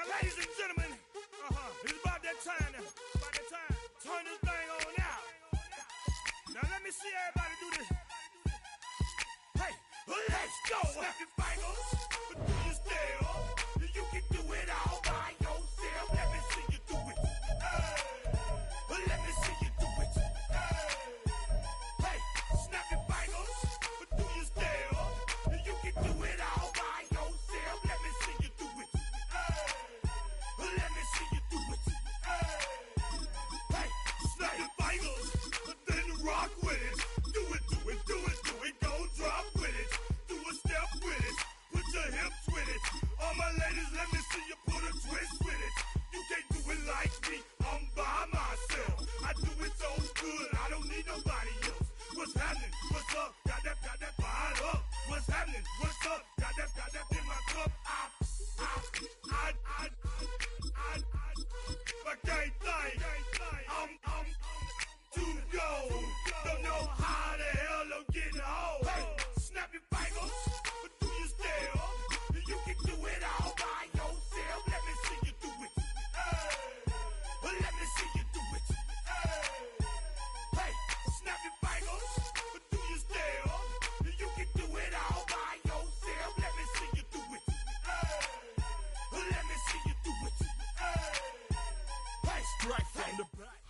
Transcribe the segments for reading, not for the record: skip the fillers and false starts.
ladies and gentlemen, it's about that time now. About that time. Turn this thing on out. Now let me see everybody do this. Hey, let's go. Snap your fingers, but do you still? You can do it all by yourself. Let me see you do it. Let me see you do it. Hey, snap your fingers, but do you still? You can do it all by yourself. Let me see you do it. Let me see you do it. Hey, snap your fingers, but then rock with it. Do it, do it, do it, do it. Don't drop with it. Do a step with it. Put your hips with it. All my ladies, let me see you put a twist with it. You can't do it like me. I'm by myself. I do it so good. I don't need nobody else. What's happening? What's up? Got that fired up. What's happening? What's up? Got that in my cup. I can't think. I'm to go. Don't know how the hell I'm getting home. Hey, snap your fingers, but do you still? You can do it all by yourself. Let me see you do it. Let me see you do it. Hey, snap your fingers, but do you still? You can do it all by yourself. Let me see you do it. Let me see you do it. Hey, strike from the back.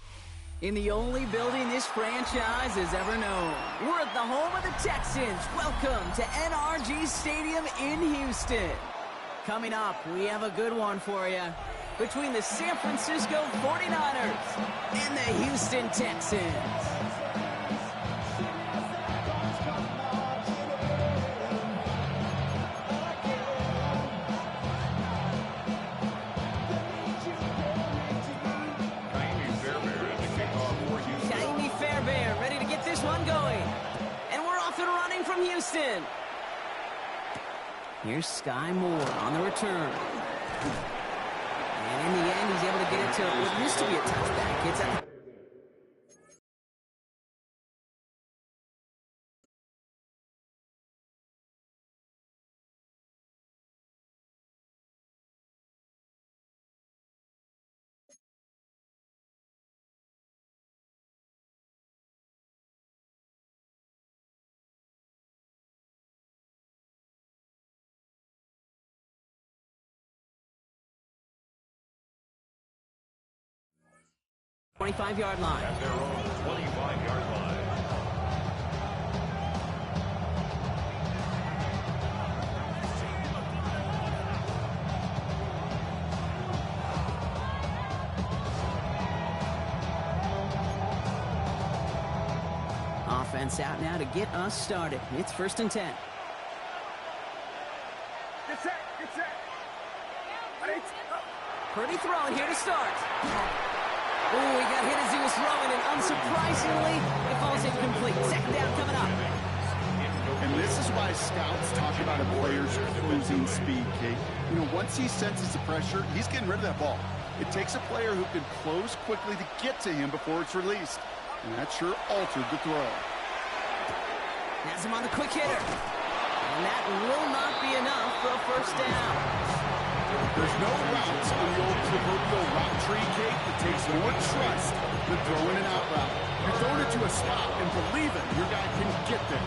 In the only building this franchise has ever known, we're at the home of the Texans. Welcome to NRG Stadium in Houston. Coming up, we have a good one for you between the San Francisco 49ers and the Houston Texans. Houston. Here's Sky Moore on the return. And in the end, he's able to get it to what used to be a touchback. It's at 25-yard line. At their own 25-yard line. Offense out now to get us started. It's 1st and 10. Get set. Purdy throwing here to start. Oh, he got hit as he was throwing, and unsurprisingly, it falls incomplete. 2nd down coming up. And this is why scouts talk about a player's cruising speed, Kate. You know, once he senses the pressure, he's getting rid of that ball. It takes a player who can close quickly to get to him before it's released. And that sure altered the throw. Has him on the quick hitter. And that will not be enough for a 1st down. There's no routes on the old proverbial route tree, Kate. It takes more trust than throwing an out route. You're throwing it to a spot and believing your guy can get there.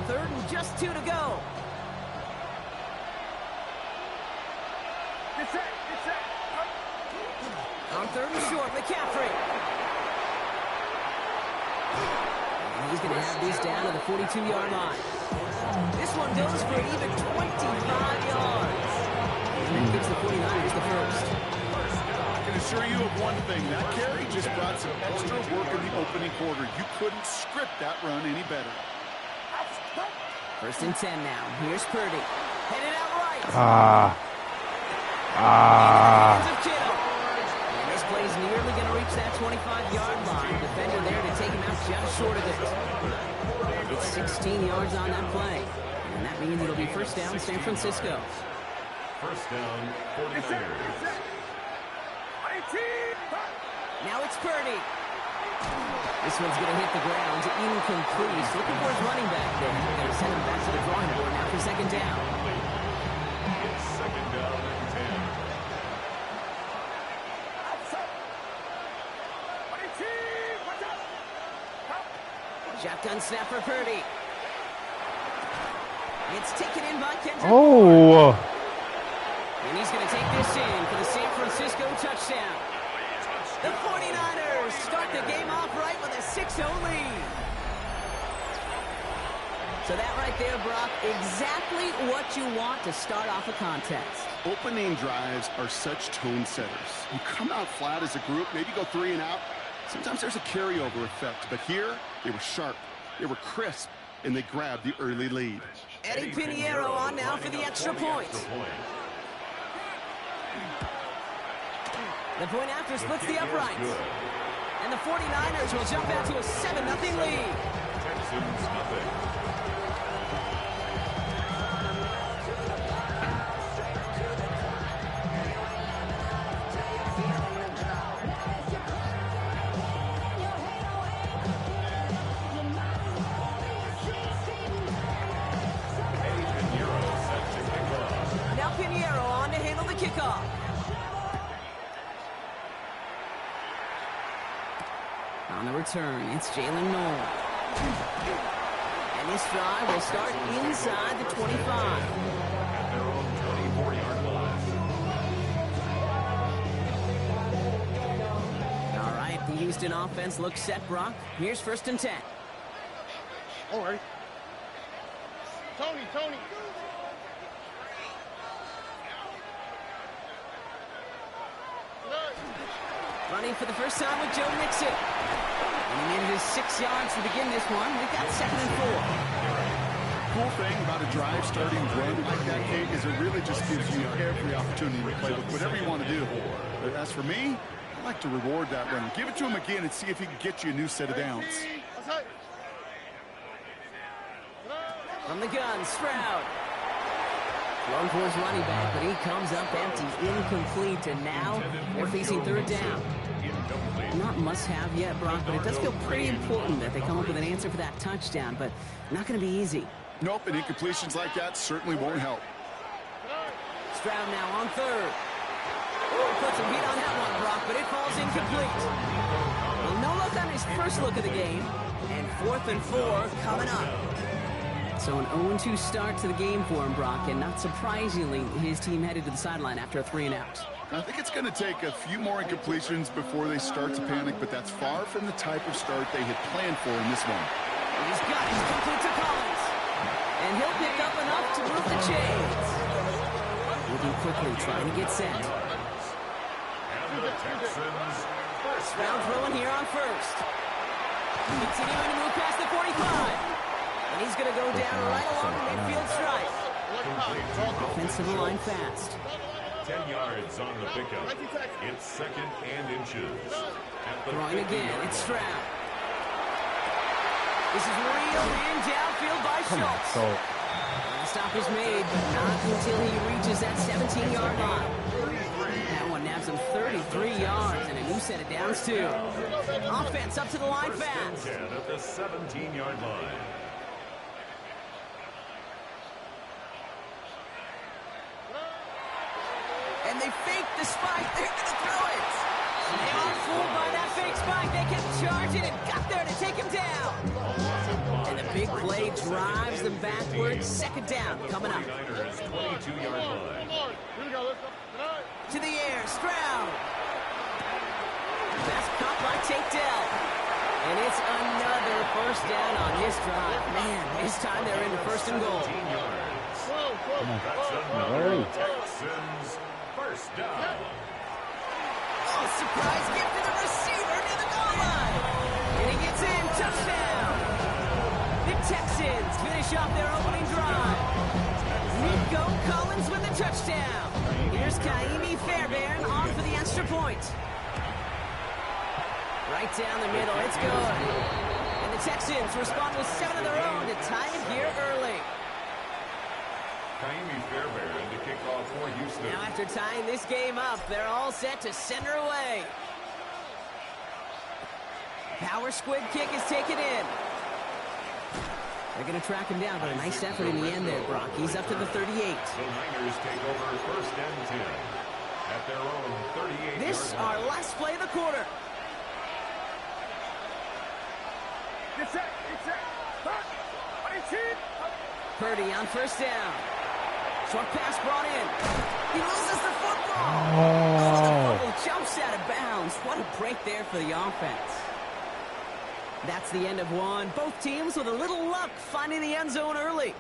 3rd and just 2 to go. Get set. On 3rd and short, McCaffrey. And he's going to have this down to the 42-yard line. This one goes for an even 25 yards. And that gives the 49ers the 1st. I can assure you of one thing. That carry just brought some extra work in the opening quarter. You couldn't script that run any better. 1st and 10 now. Here's Purdy. Headed out right. And this play's nearly going to reach that 25-yard line. Defender there to take him out just short of it. It's 16 yards on that play. And that means it'll be 1st down San Francisco. 1st down, 49ers. Now it's Purdy. This one's going to hit the ground. Incomplete. He's looking for his running back there. They're going to send him back to the drawing board now for 2nd down. Second down and 10. Shotgun snap for Purdy. It's taken in by Kendrick. Oh. And he's going to take this in for the San Francisco touchdown. The 49ers start the game off right with a 6-0 lead. So that right there, Brock, exactly what you want to start off a contest. Opening drives are such tone setters. You come out flat as a group, maybe go 3 and out. Sometimes there's a carryover effect, but here they were sharp, they were crisp, and they grabbed the early lead. Eddie Pinheiro on now for the extra point. The point after splits the uprights. And the 49ers will jump out to a 7-0 lead. Texans nothing. Now Pinheiro on to handle the kickoff. On the return, it's Jalen Noel. And this drive will start inside the 25. At their own 24-yard line. All right, the Houston offense looks set, Brock. Here's 1st and 10. All right. Tony. Running for the first time with Joe Mixon. And he needed his 6 yards to begin this one. We've got 2nd and 4. Cool thing about a drive starting run like that, Kate, is it really just gives you every opportunity to play with whatever you want to do. But as for me, I like to reward that run. Give it to him again and see if he can get you a new set of downs. From the gun, Stroud. Long for his running back, but he comes up empty, incomplete, and now they're facing 3rd down. Not must-have yet, Brock, but it does feel pretty important that they come up with an answer for that touchdown, but not going to be easy. Nope, and incompletions like that certainly won't help. Stroud now on 3rd. Oh, put some heat on that one, Brock, but it falls incomplete. Well, no look on his first look of the game, and 4th and 4 coming up. So an 0-2 start to the game for him, Brock, and not surprisingly, his team headed to the sideline after a 3 and out. I think it's going to take a few more incompletions before they start to panic, but that's far from the type of start they had planned for in this one. He's got it, complete to Collins. And he'll pick up enough to move the chains. Moving quickly, trying to get set. And the Texans Stroud throwing here on 1st. Continuing to move past the 45. And he's going to go down right along the midfield stripe. Offensive line fast. 10 yards on the pickup. It's 2nd and inches. Throwing again, it's Stroud. This is reeled in downfield by Schultz. The stop is made, but not until he reaches that 17-yard line. That one nabs him 33 yards and a new set of downs, too. Offense up to the line fast. 10 at the 17-yard line. And they fake the spike. They're going to throw it. They are fooled by that fake spike. They can charge it and got there to take him down. And the big play drives them backwards. 2nd down coming up. 22-yard line. To the air, Stroud. That's caught by Tate Dell. And it's another 1st down on this drive. Man, this time they're into 1st and goal. 15 yards. That's another Texans 1st down. Oh, surprise gift to the receiver near the goal line. And he gets in, touchdown. The Texans finish off their opening drive. Nico Collins with the touchdown. Here's Kaimi Fairbairn on for the extra point. Right down the middle, it's good. And the Texans respond with 7 of their own to tie it here early. Kaimi Fairbairn to kick off for Houston. Now after tying this game up, they're all set to send her away. Power squid kick is taken in. They're going to track him down, but a nice effort in the end there, Brock. He's up to the 38. The Niners take over first and 10 at their own 38. This our last play of the quarter. Purdy on first down. Short pass brought in. He loses the football. Oh, the football jumps out of bounds. What a break there for the offense. That's the end of one. Both teams with a little luck finding the end zone early.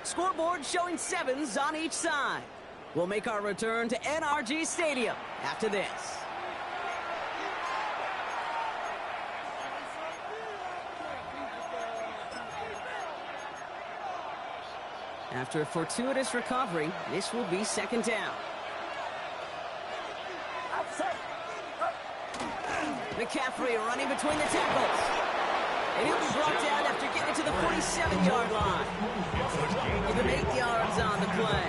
Scoreboard showing 7s on each side. We'll make our return to NRG Stadium after this. After a fortuitous recovery, this will be second down. McCaffrey running between the tackles. And he'll be brought down after getting to the 47-yard line. Give him 8 yards on the play.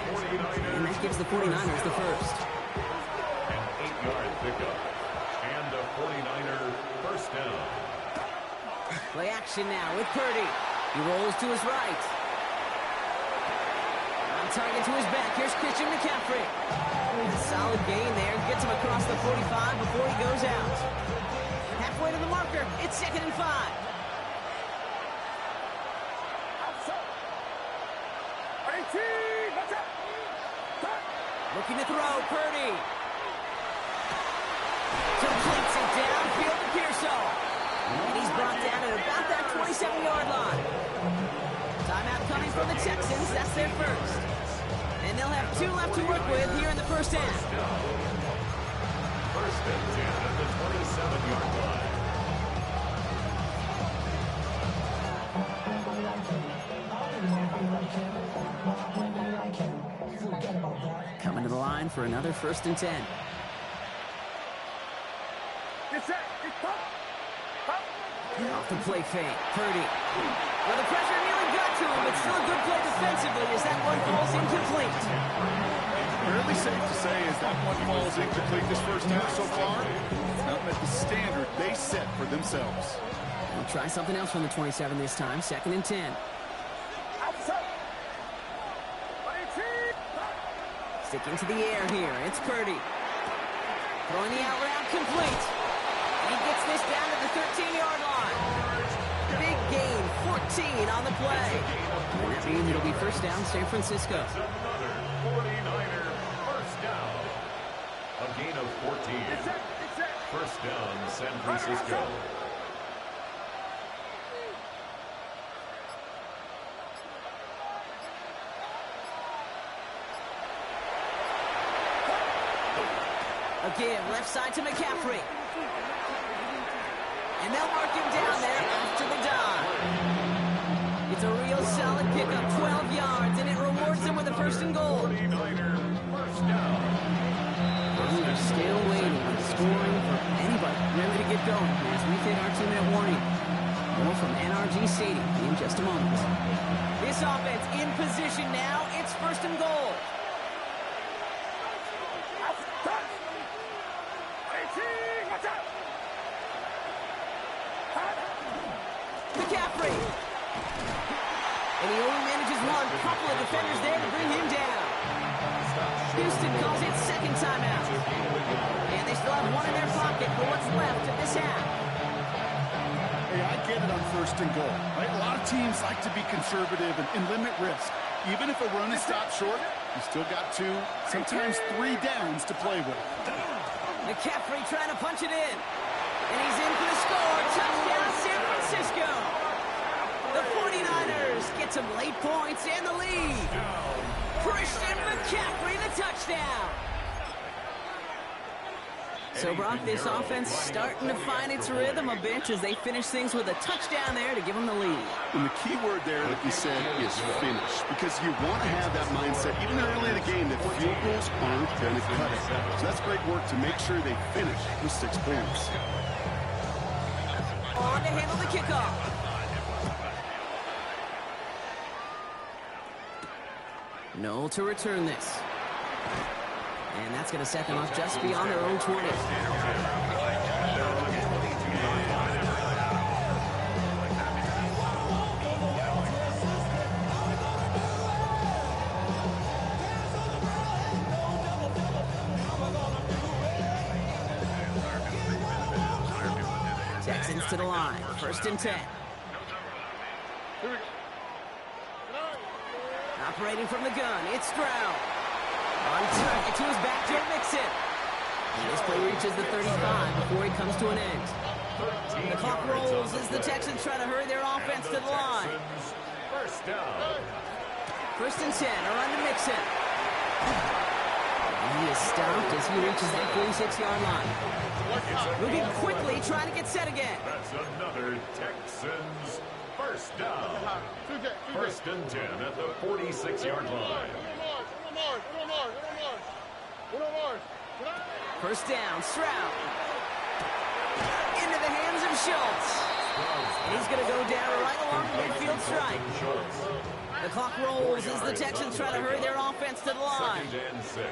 And that gives the 49ers the first. An 8-yard pickup. And a 49er first down. Play action now with Purdy. He rolls to his right. On target to his back. Here's Christian McCaffrey. A solid gain there. Gets him across the 45 before he goes out. Halfway to the marker. It's 2nd and 5. Looking to throw, Purdy. Completes it downfield to Pearsall. And he's brought down at about that 27-yard line. Timeout coming from the Texans. That's their first. And they'll have 2 left to work with here in the first half. First and 10 at the 27-yard line. Coming to the line for another 1st and 10. Off the play fake. Purdy. Well, the pressure nearly got to him, but still a good play defensively as that one falls incomplete. Fairly safe to say as that one falls incomplete this first half so far, it's not met the standard they set for themselves. We'll try something else from the 27 this time. 2nd and 10. Sticking to the air here. It's Purdy. Throwing the out route complete. And he gets this down to the 13-yard line. Big gain, 14 on the play. And that means it'll be first down, San Francisco. Another 49er first down. A gain of 14. First down, San Francisco. Again, left side to McCaffrey. And they'll mark him down there after the dive. It's a real solid pickup, 12 yards, and it rewards him with a 1st and goal. 49er first down. We are still waiting on scoring for anybody really to get going as we hit our 2-minute warning. More from NRG Stadium in just a moment. This offense in position now. It's 1st and goal. McCaffrey. And he only manages one. Couple of defenders there to bring him down. Houston calls it 2nd timeout. And they still have one in their pocket for what's left of this half. Hey, I get it on 1st and goal, right? A lot of teams like to be conservative and limit risk. Even if a run is stopped short, you still got 2, sometimes 3 downs to play with. McCaffrey trying to punch it in. And he's in for the score. Touchdown, San Francisco. The 49ers get some late points and the lead. Christian McCaffrey, the touchdown. So, Brock, this offense starting to find its rhythm a bit as they finish things with a touchdown there to give them the lead. And the key word there, like you said, is finish. Because you want to have that mindset, even early in the game, that field goals aren't going to cut it. So that's great work to make sure they finish with 6 points. On to handle the kickoff. Noel to return this. And that's going to set them up just beyond their own 20. to the line. 1st and 10. Operating from the gun, it's Stroud. On target to his back, Joe Mixon. And this play reaches the 35 before he comes to an end. The clock rolls as the Texans try to hurry their offense to the line. 1st down. 1st and 10, a run to Mixon. And he is stopped as he reaches that 46-yard line. Moving quickly, trying to get set again. That's another Texans 1st down. 1st and 10 at the 46-yard line. 1st down, Stroud. Into the hands of Schultz. And he's going to go down right along the midfield stripe. The clock rolls as the Texans try to hurry their offense to the line. 2nd and 6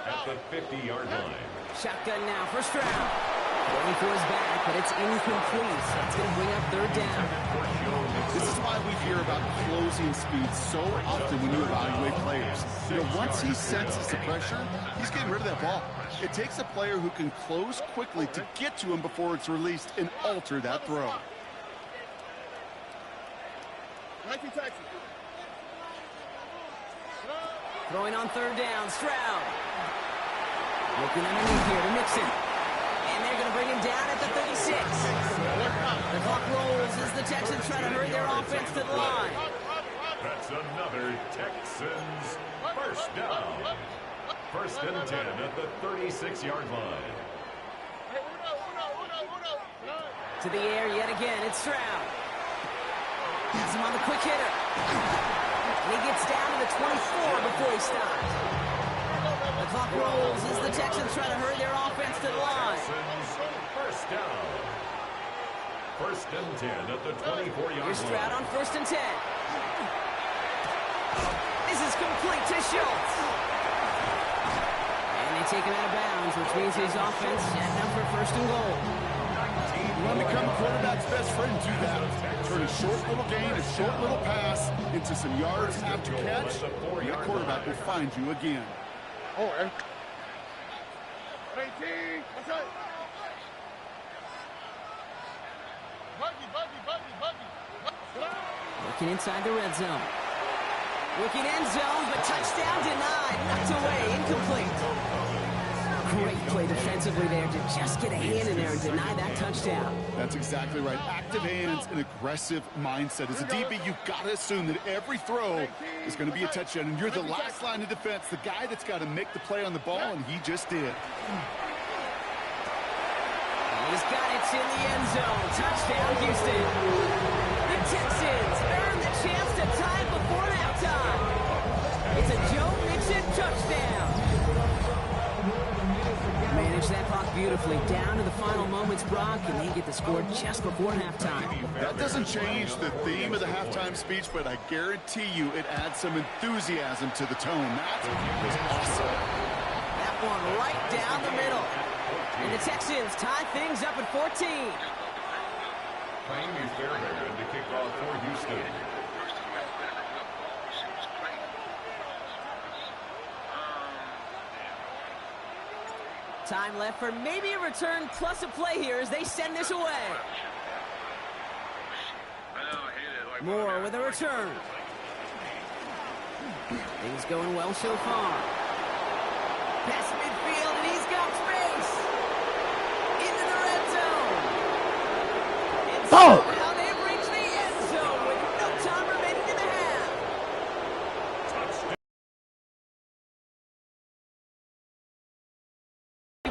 at the 50-yard line. Shotgun now for Stroud. Going for his back, but it's incomplete. That's going to bring up 3rd down. This is why we hear about closing speed so often when you evaluate players. You know, once he senses the pressure, he's getting rid of that ball. It takes a player who can close quickly to get to him before it's released and alter that throw. Throwing on 3rd down, Stroud. Looking underneath here to Mixon. And they're going to bring him down at the 36. The clock rolls as the Texans try to hurry their offense to the line. That's another Texans 1st down. 1st and 10 at the 36-yard line. To the air yet again, it's Stroud. Has him on the quick hitter. And he gets down to the 24 before he stops. The clock rolls as the Texans try to hurry their offense to the line. Texans 1st down. 1st and 10 at the 24-yard line. Here's Stroud on 1st and 10. This is complete to Schultz. And they take him out of bounds, which means his offense setting up for 1st and goal. You want to become a quarterback's best friend, do that. Turn a short little gain, a short little pass into some yards after catch, and the quarterback will find you again. Looking inside the red zone. Looking end zone, but touchdown denied. Knocked away, incomplete. Great play defensively there to just get a hand in there and deny that touchdown. That's exactly right. Active hands and aggressive mindset. As a DB, you've got to assume that every throw is going to be a touchdown, and you're the last line of defense, the guy that's got to make the play on the ball, and he just did. He's got it in the end zone. Touchdown, Houston. The Texans earn the chance to tie it before halftime. It's a Joe Mixon touchdown. Manage that clock beautifully down to the final moments, Brock, and they get the score just before halftime. That doesn't change the theme of the halftime speech, but I guarantee you it adds some enthusiasm to the tone. That was awesome. That one right down the middle. And the Texans tie things up at 14. Miami Fairbairn to kick off for Houston. Time left for maybe a return plus a play here as they send this away. Moore with a return. Things going well so far. Past midfield, and he's got space. Into the red zone. And somehow they've reached the end zone with no time remaining in the half.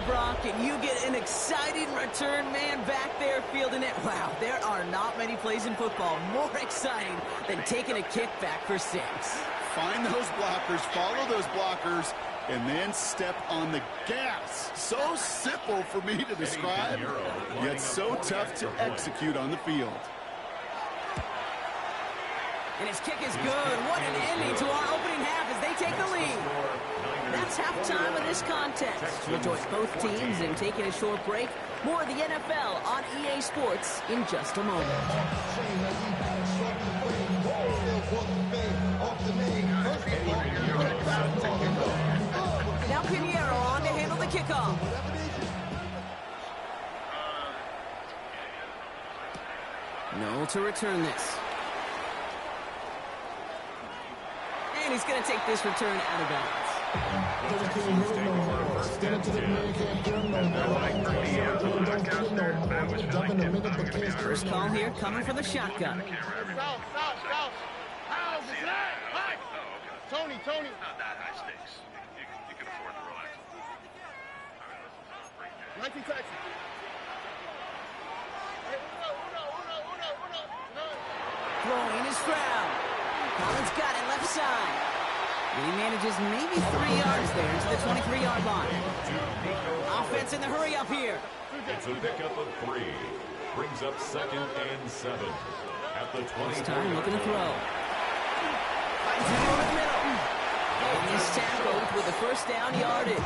Brock, and you get an exciting return man back there fielding it. Wow, there are not many plays in football more exciting than taking a kick back for 6. Find those blockers, follow those blockers, and then step on the gas. So simple for me to describe, yet so tough to execute on the field. And his kick is good. What an ending to our opening half as they take the lead. That's halftime of this contest. We'll join both teams in taking a short break. More of the NFL on EA Sports in just a moment. Now Pinheiro on to handle the kickoff. Able to return this. And he's going to take this return out of bounds. First call here coming from the shotgun. Tony. Not that high stakes. You can afford to relax. 19 Texas. Throwing is Stroud. Collins got it left side. And he manages maybe 3 yards there to the 23-yard line. Offense in the hurry up here. It's a pickup of 3. Brings up 2nd and 7 at the 20. This time looking to throw. Finds it over the middle. And he's tackled with the first down yardage. A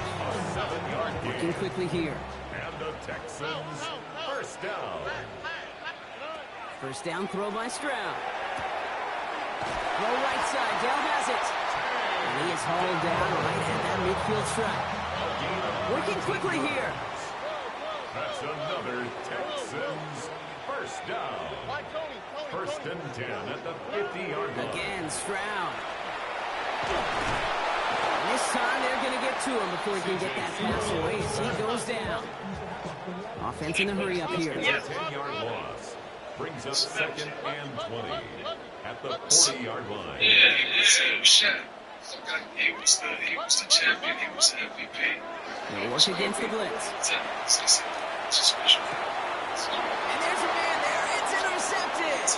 7-yard gain. Working quickly here. And the Texans first down. First down throw by Stroud. Throw right side. Dell has it. And he is hauled down right at that midfield stripe. Working quickly here. That's another Texans first down. First and 10 at the 50-yard line. Again, Stroud. And this time they're going to get to him before he can get that pass away as he goes down. Offense in the hurry up here. A 10-yard loss. Brings up 2nd and 20 at the 40-yard line. Yeah, he was the champion. He was the MVP. They work against the blitz. And there's a man there. It's intercepted.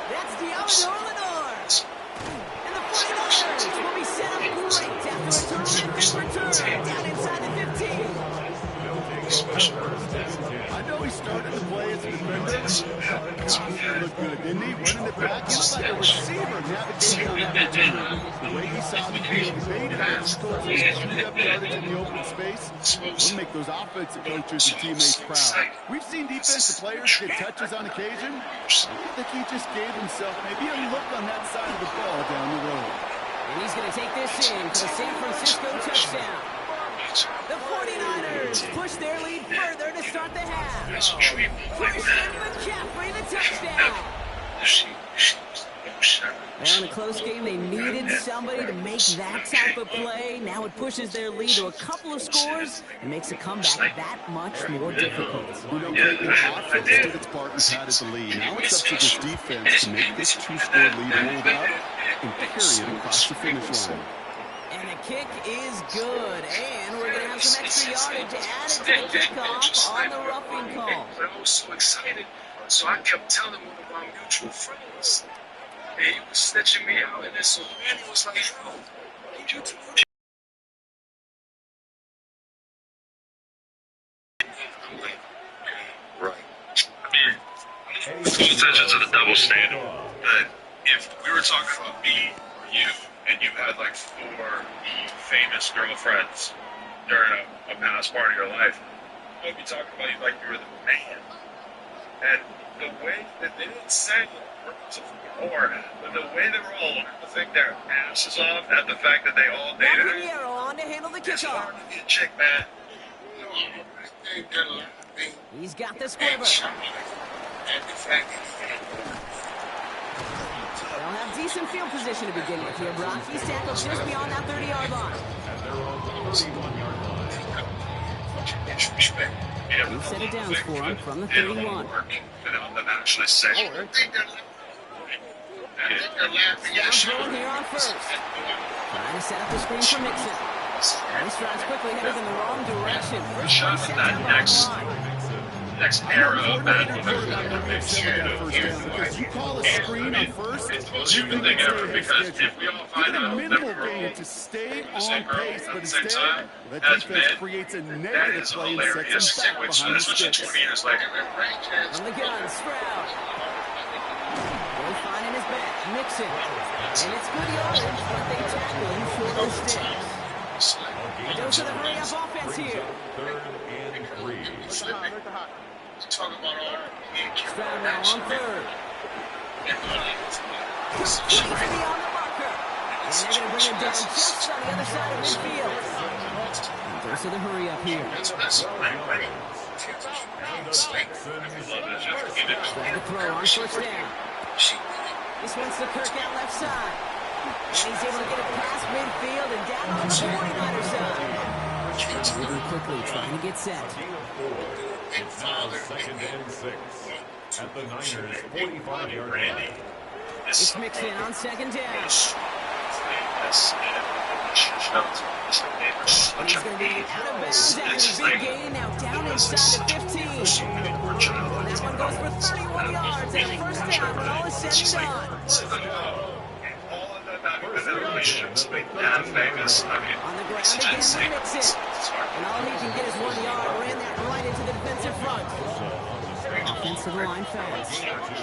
That's Diallo Lenore. And the 49ers will be set up great after a turnover down inside the 15. I know he started to play as a defender. He looked good, didn't he? Running it back. He looked like a receiver navigating on that return. The way he saw the field, he made it as scores, screwed up yardage in the open space. We'll make those offensive coaches and teammates proud. We've seen defensive players get touches on occasion. I think he just gave himself maybe a look on that side of the ball down the road. And he's going to take this in for the San Francisco touchdown. The 49ers push their lead further to start the half. First and McCaffrey, the touchdown. Well, in a close game, they needed somebody to make that type of play. Now it pushes their lead to a couple of scores and makes a comeback that much more difficult. You know, the offense did its part and padded the lead. Now it's up to this defense to make this 2-score lead hold up and carry it across the finish line. And the kick is good. And we're going to have some extra yardage added to the kickoff on the roughing call. I was so excited, so I kept telling one of my mutual friends, and he was snitching me out, and then so Manny was like, yo, I need you to do. I'm like, right. I mean, I'm paying attention to the double standard. That if we were talking about me or you, and you had like 4 famous girlfriends during a past part of your life, I would be talking about you like you were the man. And the way that they didn't say words of war, but the way they were all laughing their asses off at the fact that they all dated her. Guerrero on to handle the It's kickoff. hard to be a chick, man. He's got the squiver. They'll have decent field position to begin with here, Brock. He's tackled just beyond that 30-yard line. At their own 31-yard line. He set it down for him from the 31. Without them actually saying, I think they're laughing at Throwing here on first. Trying to set up the screen for Mixon. He strides quickly, headed in the wrong direction. First shot set at that down next on the line. era of Madden. Because you call a screen on first, It's the most you human think thing it's ever, ahead of because schedule. if we all Give find it a out that minimal we're all gain to stay the same on girl pace, at but the same instead, time, that as defense men, creates a that negative is play and hilarious. sets them back behind the Especially sticks. 20 years later. From the gun, Stroud. They're finding his back, Mixon. And it's good yardage, but they tackle him short of sticks. A dose of the hurry-up offense here. 3rd and 3. Talking about all Stroud now on third. Quickly on the marker. And they're going to bring it down just on the other side of midfield. A dose of the hurry-up here. Trying to throw on first down. This one's to Kirk out left side. And he's able to get it past midfield and down on the 49er side. Moving quickly, trying to get set. It's now 2nd and 6 at the Niners' 45-yard line. It's mixed in on 2nd down. And he's going to be out of bounds after the big gain, now down inside the 15. And that one goes for 31 yards and a first down when all is said and done. On the ground again, mix it. And all he can get is 1 yard. Ran that right into the defensive front. Offensive line fast. At the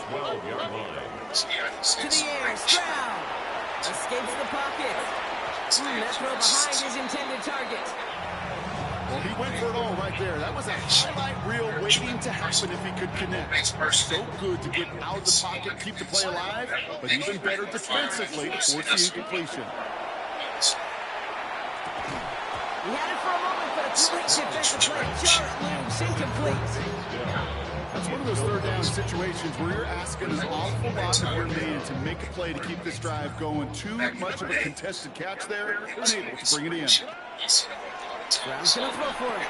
12-yard line. To the air, Stroud. Escapes the pocket. That throw behind his intended target. Well, he went for it all right there. That was a highlight reel waiting to happen if he could connect. So good to get out of the pocket, keep the play alive, but even better defensively to force the incompletion. He had it for a moment, but a great defensive play. Jar loose, incomplete. That's one of those third down situations where you're asking an awful lot of your man to make a play to keep this drive going. Too much of a contested catch there. They're able to bring it in. Brown's going to throw for it.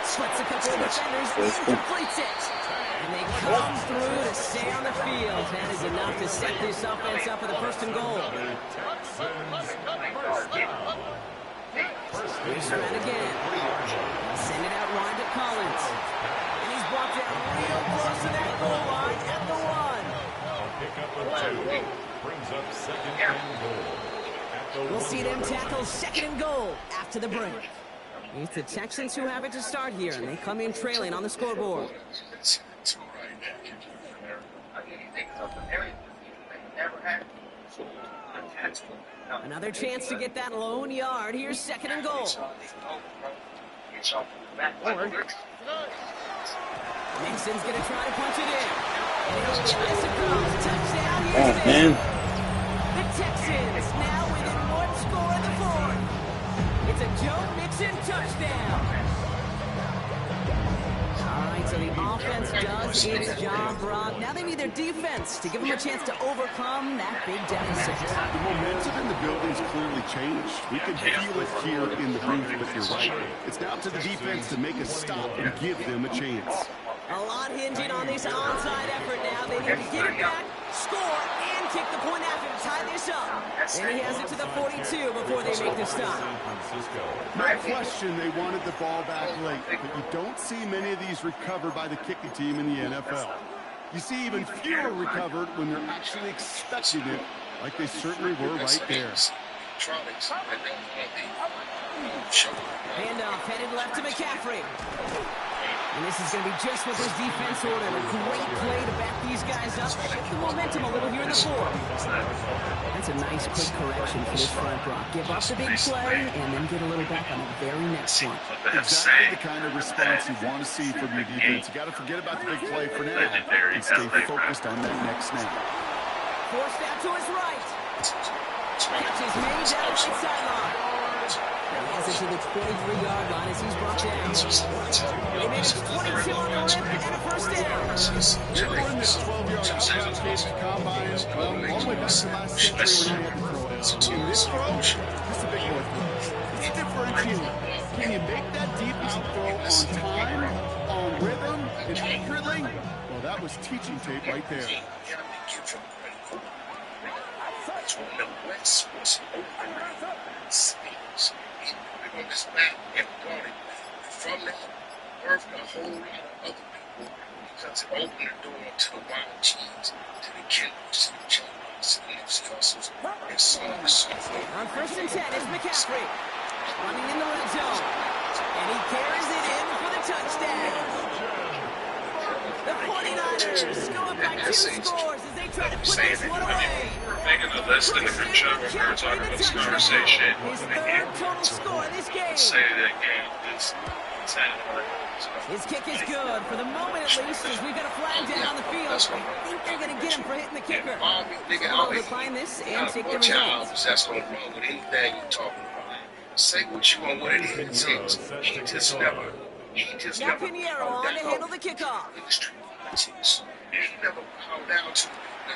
Splits a couple of defenders, completes it. And they come through to stay on the field. That is enough to set this offense up with a 1st and goal. Here's Stroud again. Send it out wide to Collins. And he's brought down real close to that goal line at the 1. Pick up a 2. Brings up 2nd and goal. We'll see them tackle 2nd and goal after the break. It's the Texans who have it to start here, and they come in trailing on the scoreboard. Another chance to get that lone yard. Here's 2nd and goal. Nixon's going to try to punch it in. And he'll get this across. Touchdown, Houston. The Texans now within 1 score in the 4th. It's a Joe Mixon touchdown. All right, so the offense does its job, Rob. Now they need their defense to give them a chance to overcome that big deficit. The momentum in the building's clearly changed. We can feel it here in the booth, but you're right. It's now up to the defense to make a stop and give them a chance. A lot hinging on this onside effort now. They need to get it back, score, and kick the point after to tie this up. And he has it to the 42 before they make the stop. No question they wanted the ball back late, but you don't see many of these recovered by the kicking team in the NFL. You see even fewer recovered when they're actually expecting it, like they certainly were right there. Handoff headed left to McCaffrey. And this is going to be just what this defense ordered. A great play to back these guys up. Shift the momentum a little here in the 4th. That's a nice quick correction for this front block. Give up the big play and then get a little back on the very next one. Exactly the kind of response you want to see from your defense. You got to forget about the big play for now and stay focused on that next snap. Forced out to his right. Catch is made down right sideline. He has it to the 23-yard line as he's brought down. They made it 22 on the rip and a first down. You're in this 12-yard outbound case of combine, all the way back to last century when they had to throw it. In this throw, this is a big boy throw. It's differentiating. Can you make that deep out throw on time, on rhythm, and accurately? Well, that was teaching tape right there. On this map and brought it from that birth a whole lot of other people because it opened the door to the wild cheese, to the killers, to the Jones, to the Nipsey and so on and so forth. On 1st and 10 is McCaffrey running in the red zone, and he carries it in for the touchdown. The 49ers going back 2 scores as they try to put this one away. Making a list in the group chat when we were talking about this conversation. His 3rd total score this game. Say that game is 10. His kick is good, for the moment at least, as we've got a flag down on the field. I think they're going to get him for hitting the kicker. We'll decline this and take the results. That's going to run with anything you're talking about. Say what you want, what it is. He just never Now Pinheiro on to handle the kickoff. He never bowed down to the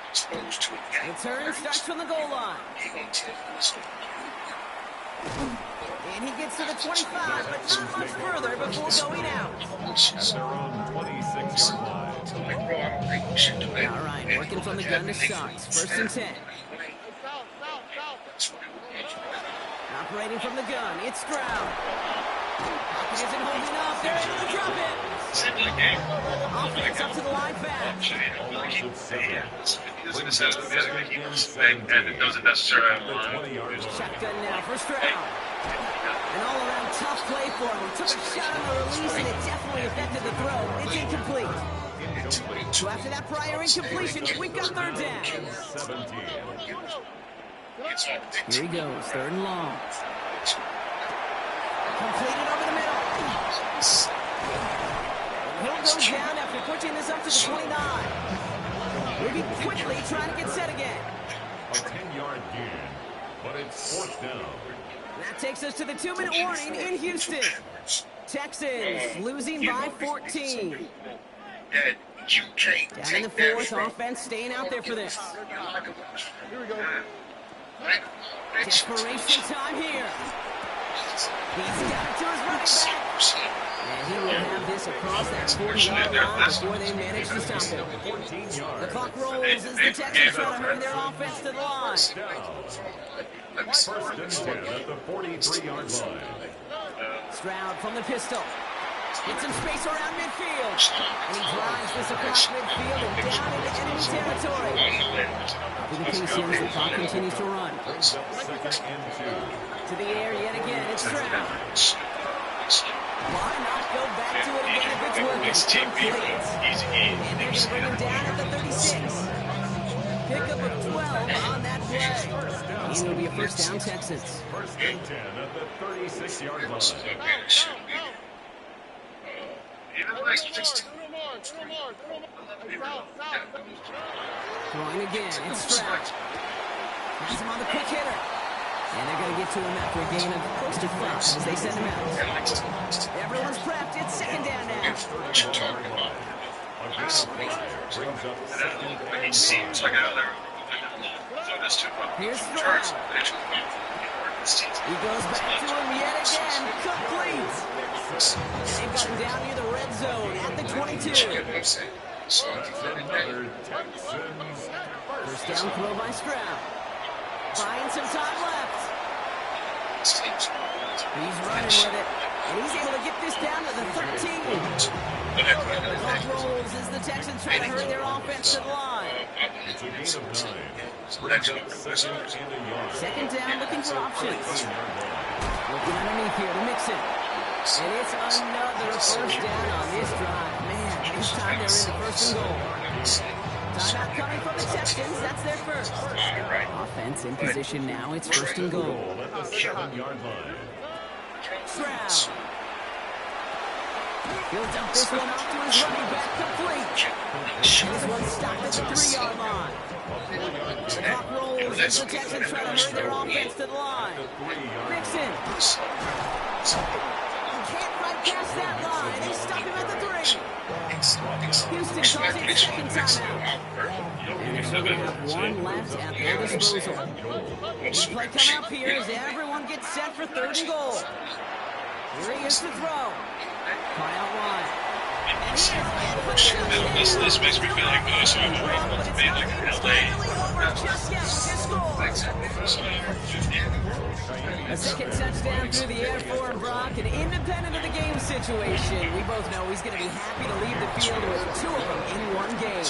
exposed to it. The turn starts from the goal line. He gonna tell you what's going on. And he gets to the 25, but not much further before going out. At their own 26-yard line. All right, working from the gun to start. First and 10. Operating from the gun, it's Stroud. Pocket isn't holding up. They're able to drop it. Offense up to the line fast. And it doesn't necessarily have line. Shotgun now for Stroud. An all-around tough play for him. He took a shot on the release, and it definitely affected the throw. It's incomplete. So after that prior incompletion, we've got third down. Here he goes, third and long. Completed over the middle. He'll go down after pushing this up to the 29. We'll be quickly trying to get set again. A 10-yard gain, but it's fourth down. That takes us to the 2-minute warning in Houston. Texans losing by 14. Down in the fourth, offense staying out there for this. Here we go. Desperation time here. He's got it to his running back. And he will have this across that 40-yard line before they manage to stop him. The clock rolls as the Texans try to hurry their offense to the line. First and 10 at the 43-yard line. Stroud from the pistol. Gets some space around midfield. And he drives this across midfield and down into enemy territory. For the Pacers, the clock continues to run. Second and 2. To the air yet again, it's Stroud. Why not go back to it again if it's working? And they're going to bring him down at the 36. Pickup of 12 on that play. And it'll be a first down, Texans. First and 10 at the 36-yard line. Throwing again, it's Stroud. Has him on the quick hitter. And they're going to get to him after a gain of close to 5 as they send him out. Everyone's prepped. It's second down now. He seems like out there. Here's Stroud. He goes back to him yet again. Complete. They've got him down near the red zone at the 22. First down throw by Stroud. Buying some time left. He's running with it. And he's able to get this down to the 13. The clock rolls as the Texans try to hurry their offense to the line. It's a gain of 9. Brings up second and a yard. Second down, looking for options. Looking underneath here to mix it. And it's another first down on this drive. Man, this time they're in the first and goal. Timeout coming from the Texans. That's their first. Offense in position now. It's first and goal. At the 7-yard line. Stroud. He'll dump this one off to his running back, complete. This one stopped at the 3-yard line. The clock rolls as the Texans try to hurry their offense to the line. Mixon. Can't fight past that line. They stop him at the 3. Houston calls it second timeout. And they're still going to have one left at their disposal. This play coming up here as everyone gets set for third and goal. Here he is to throw. Caught out wide. And he is This makes me feel like so made like an a second touchdown through the air for Brock, and independent of the game situation, we both know he's going to be happy to leave the field with 2 of them in one game.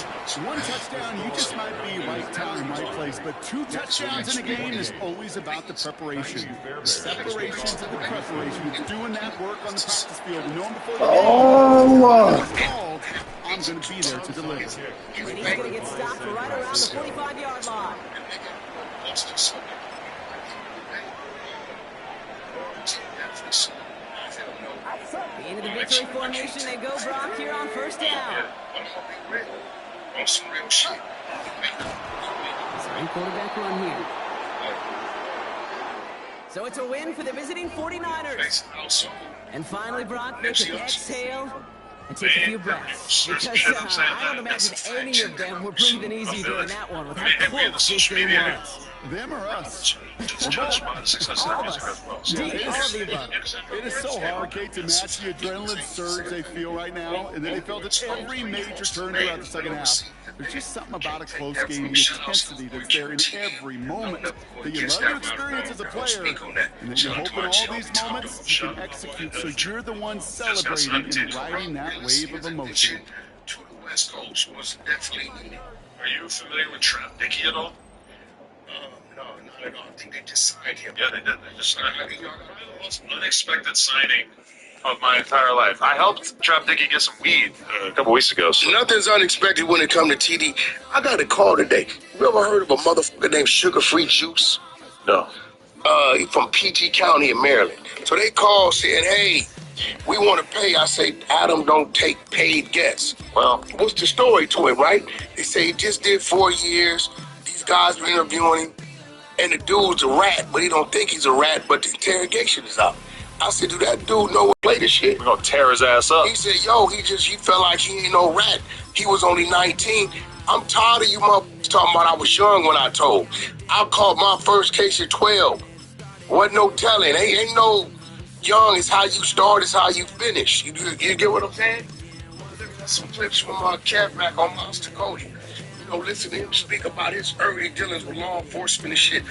One touchdown, you just might be right time, right place, but 2 touchdowns in a game is always about the preparation. The separation to the preparation. It's doing that work on the practice field. Knowing before the game called, I'm going to be there to deliver. And he's going to get stopped right around the 45-yard line. Into the victory formation they go, Brock, here on first down. Same quarterback run here. So it's a win for the visiting 49ers. And finally, Brock, they can exhale and take a few breaths. Because I don't imagine any of them were breathing easy during that one with how close this game was. Them or us? All of us. All of the above. It is so hard, Kate, to match the adrenaline surge they feel right now, and then they felt it every major turn throughout the second half. There's just something about a close game, the intensity that's there in every moment that you love to experience as a player, and that you hope in all these moments you can execute so you're the one celebrating and riding that wave of emotion. To the West Coast was definitely needed. Are you familiar with Trap Dickey at all? No, not at all. I think they just signed him. Yeah, they did. They just signed him. Most unexpected signing of my entire life. I helped Trap Dickey get some weed a couple weeks ago. So. Nothing's unexpected when it comes to TD. I got a call today. You ever heard of a motherfucker named Sugar Free Juice? No. He's from PG County in Maryland. So they called saying, hey, we want to pay. I say, Adam don't take paid guests. Well, what's the story to it, right? They say he just did 4 years. These guys were interviewing him. And the dude's a rat, but he don't think he's a rat, but the interrogation is up. I said, do that dude know what play this shit? we're gonna tear his ass up. He said, yo, he felt like he ain't no rat. He was only 19. I'm tired of you motherfuckers talking about I was young when I told. I caught my first case at 12. Wasn't no telling. Ain't no young. It's how you start, it's how you finish. You get what I'm saying? There's some clips from Cat back on Monster Cody. You know, listen to him speak about his early dealings with law enforcement and shit.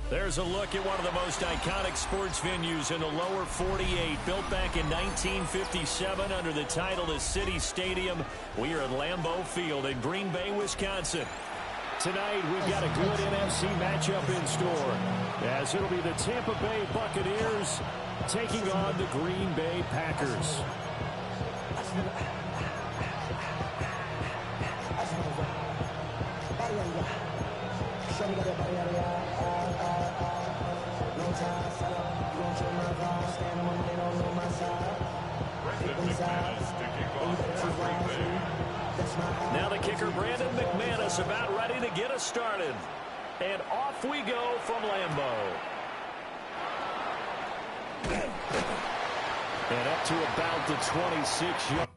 There's a look at one of the most iconic sports venues in the lower 48, built back in 1957 under the title of City Stadium. We are at Lambeau Field in Green Bay, Wisconsin. Tonight, we've got a good NFC matchup in store, as it'll be the Tampa Bay Buccaneers taking on the Green Bay Packers. Now the kicker, Brandon McManus, about ready to get us started. And off we go from Lambeau. And up to about the 26-yard.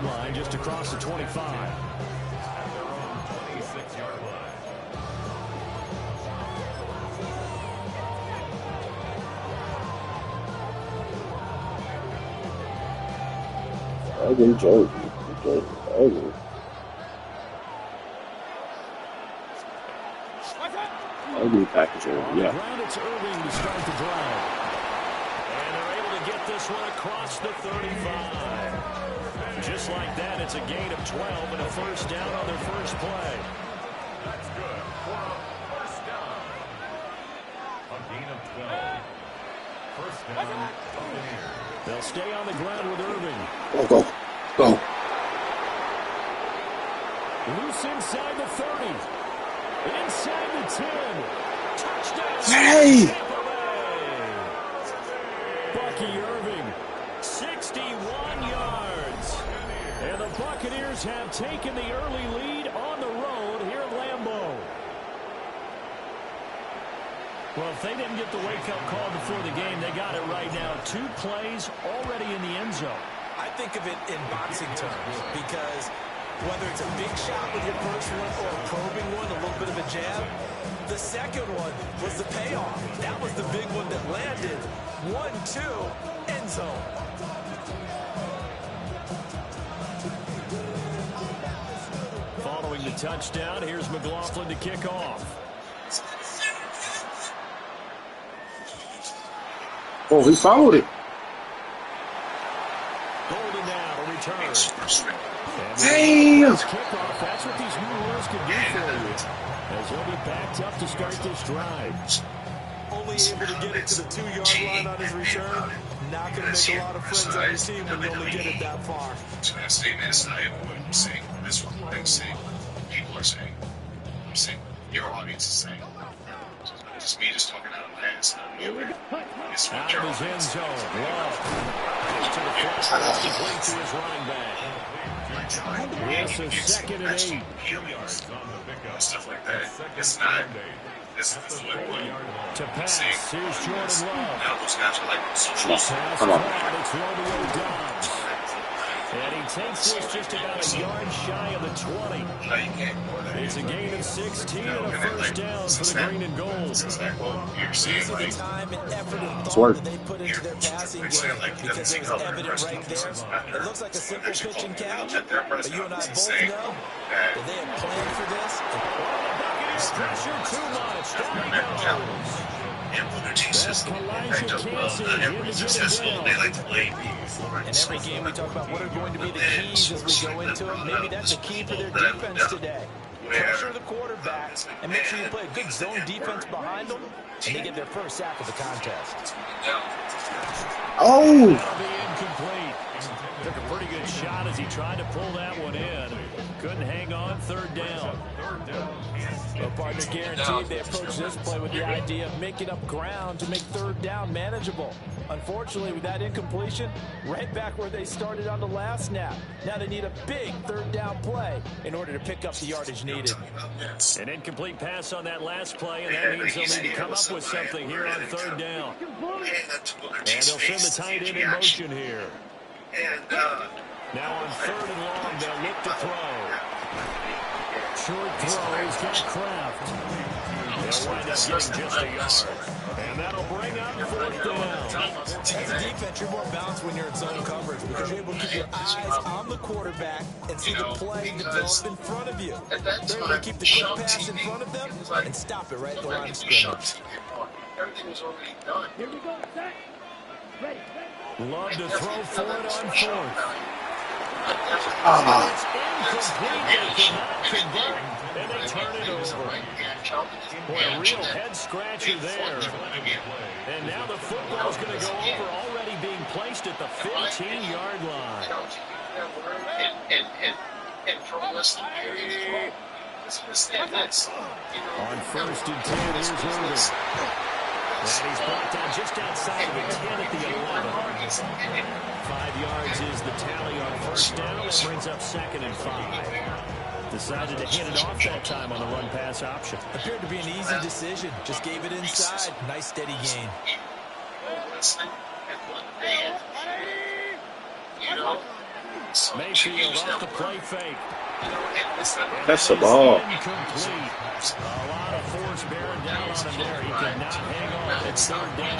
Line just across the 25. At their own 26-yard line. Ugly jersey. Ugly. Ugly package jersey, yeah. Ground, it's Irving to start the drive. And they're able to get this one across the 35. Just like that, it's a gain of 12 and a first down on their first play. That's good for a first down. A gain of 12. First down, Buccaneers. They'll stay on the ground with Irving. Go. Loose inside the 30. Inside the 10. Touchdown. Hey! Tampa Bay. Bucky Irving, 61 yards. And the Buccaneers have taken the early lead on the road here at Lambeau. Well, if they didn't get the wake-up call before the game, they got it right now. 2 plays already in the end zone. I think of it in boxing terms because whether it's a big shot with your first one or a probing one, a little bit of a jab, the second one was the payoff. That was the big one that landed. 1-2, end zone. Following the touchdown, here's McLaughlin to kick off. Oh, he fouled it. Golden now to return. Damn. Kickoff. That's what these new rules can do for you. As he'll be backed up to start this drive. Only able to get it to the 2-yard line on his return. Not going to make a lot of friends on your team when you only get it that far. So that statement is not even what I'm saying. This is what I'm saying. People are saying. I'm saying. Your audience is saying. Just me just talking out of my ass. It's what your Out of his end zone. Love. To the flat. Complete to his running back. Yes, a 2nd and 8. Stuff like that. It's not. This is what to pass. Here's Jordan Love. Now those guys are like social. Come on. It's Romeo Dobbs. And he takes this just about a yard shy of the 20. No, you can't ignore that. It's a gain of 16 and a first down for the green and gold. You're saying like Time and effort and It's thought work. that they put into their passing game because it was evident right there. It looks like a simple pitch and catch, but you and I both know that they had planned for this. Pressure too much. Down he goes. and when their team system backed up well, not everyone's successful. They like to play for it. And every game we talk about what are going to be the keys as we go into it. Maybe that's a key for their defense today. Pressure the quarterback and make sure you play a good zone defense behind them, and they get their first sack of the contest. Oh! Incomplete. Took a pretty good shot as he tried to pull that one in. Couldn't hang on. Third down. Well, partner guaranteed they approach this play with the idea of making up ground to make third down manageable. Unfortunately, with that incompletion, right back where they started on the last snap. Now they need a big third down play in order to pick up the yardage needed. An incomplete pass on that last play, and that means they'll need to come up with something here on third down. And they'll send the tight end in motion here. Now on third and long, they'll look to throw. Short throw, he's got Kraft. They'll wind up getting just a yard. And that'll bring up fourth down. As a defense, you're more balanced when you're in zone coverage because you're able to keep your eyes on the quarterback and see the play develop in front of you. They're able to keep the quick pass in front of them and stop it right at the line of scrimmage. Everything was already done. Here we go, set. Ready. Love to throw for it on fourth. It's incomplete. They cannot convert, and they turn it over. Boy, a real head-scratcher there. And now the football's going to go over, already being placed at the 15-yard line. And from less than period, understand this. On first and 10, here's Irving. And he's brought down just outside of the 10 at the 11. 5 yards is the tally on first down. That brings up 2nd and 5. Decided to hit it off that time on the run-pass option. Appeared to be an easy decision. Just gave it inside. Nice steady gain. Mayfield off the play fake. That's the ball. Incomplete. A lot of force bearing down on him there. He could not hang on. It's third down.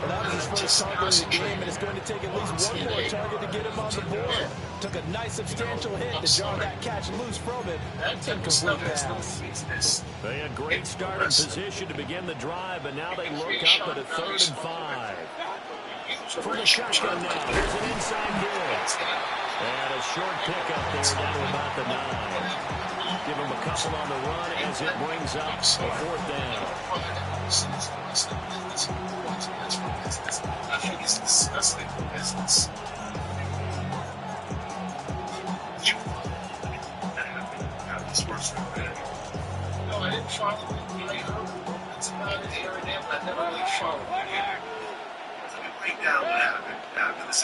Well, that was his first target of the game, and it's going to take at least one more target to get him on the board. Took a nice substantial hit to jar that catch loose from it. Incomplete pass. They had great starting position to begin the drive, but now they look up at a 3rd and 5. From the shotgun now, there's an inside hit. And a short pickup there down to about the 9. Give him a couple on the run as it brings up a 4th down. I think it's disgusting business. No, I didn't follow it. It's about an area there, but I never really followed it. Break down what happened after this.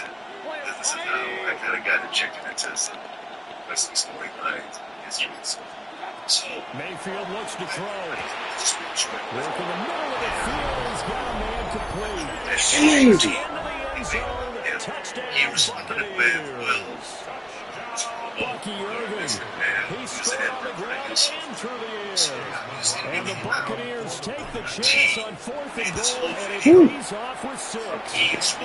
This is how I kind of got injected into some wrestling storylines. So Mayfield looks to throw. Work in the middle of the field. He's got a man complete. Into the end zone. Touchdown. He responded with Bucky Irving. He scored on the ground and through the air. And the Buccaneers take the chance on 4th and goal, and it pays off with 6.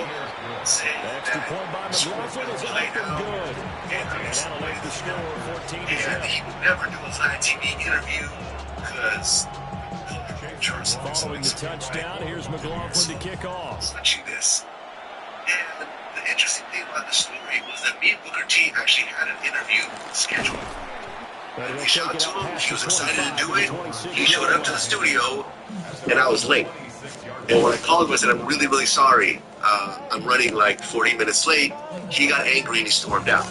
Extra point by McLaughlin is up and good. And that'll make the score 14-7. He would never do a live TV interview because charts. Following the touchdown, here's McLaughlin to kick off. Let's let you this. And the interesting thing about the story was that me and Booker T actually had an interview scheduled. And we shot to him. He was excited to do it. He showed up to the studio, and I was late. And when I called him, I said, I'm really, really sorry. I'm running like 40 minutes late. He got angry and he stormed out.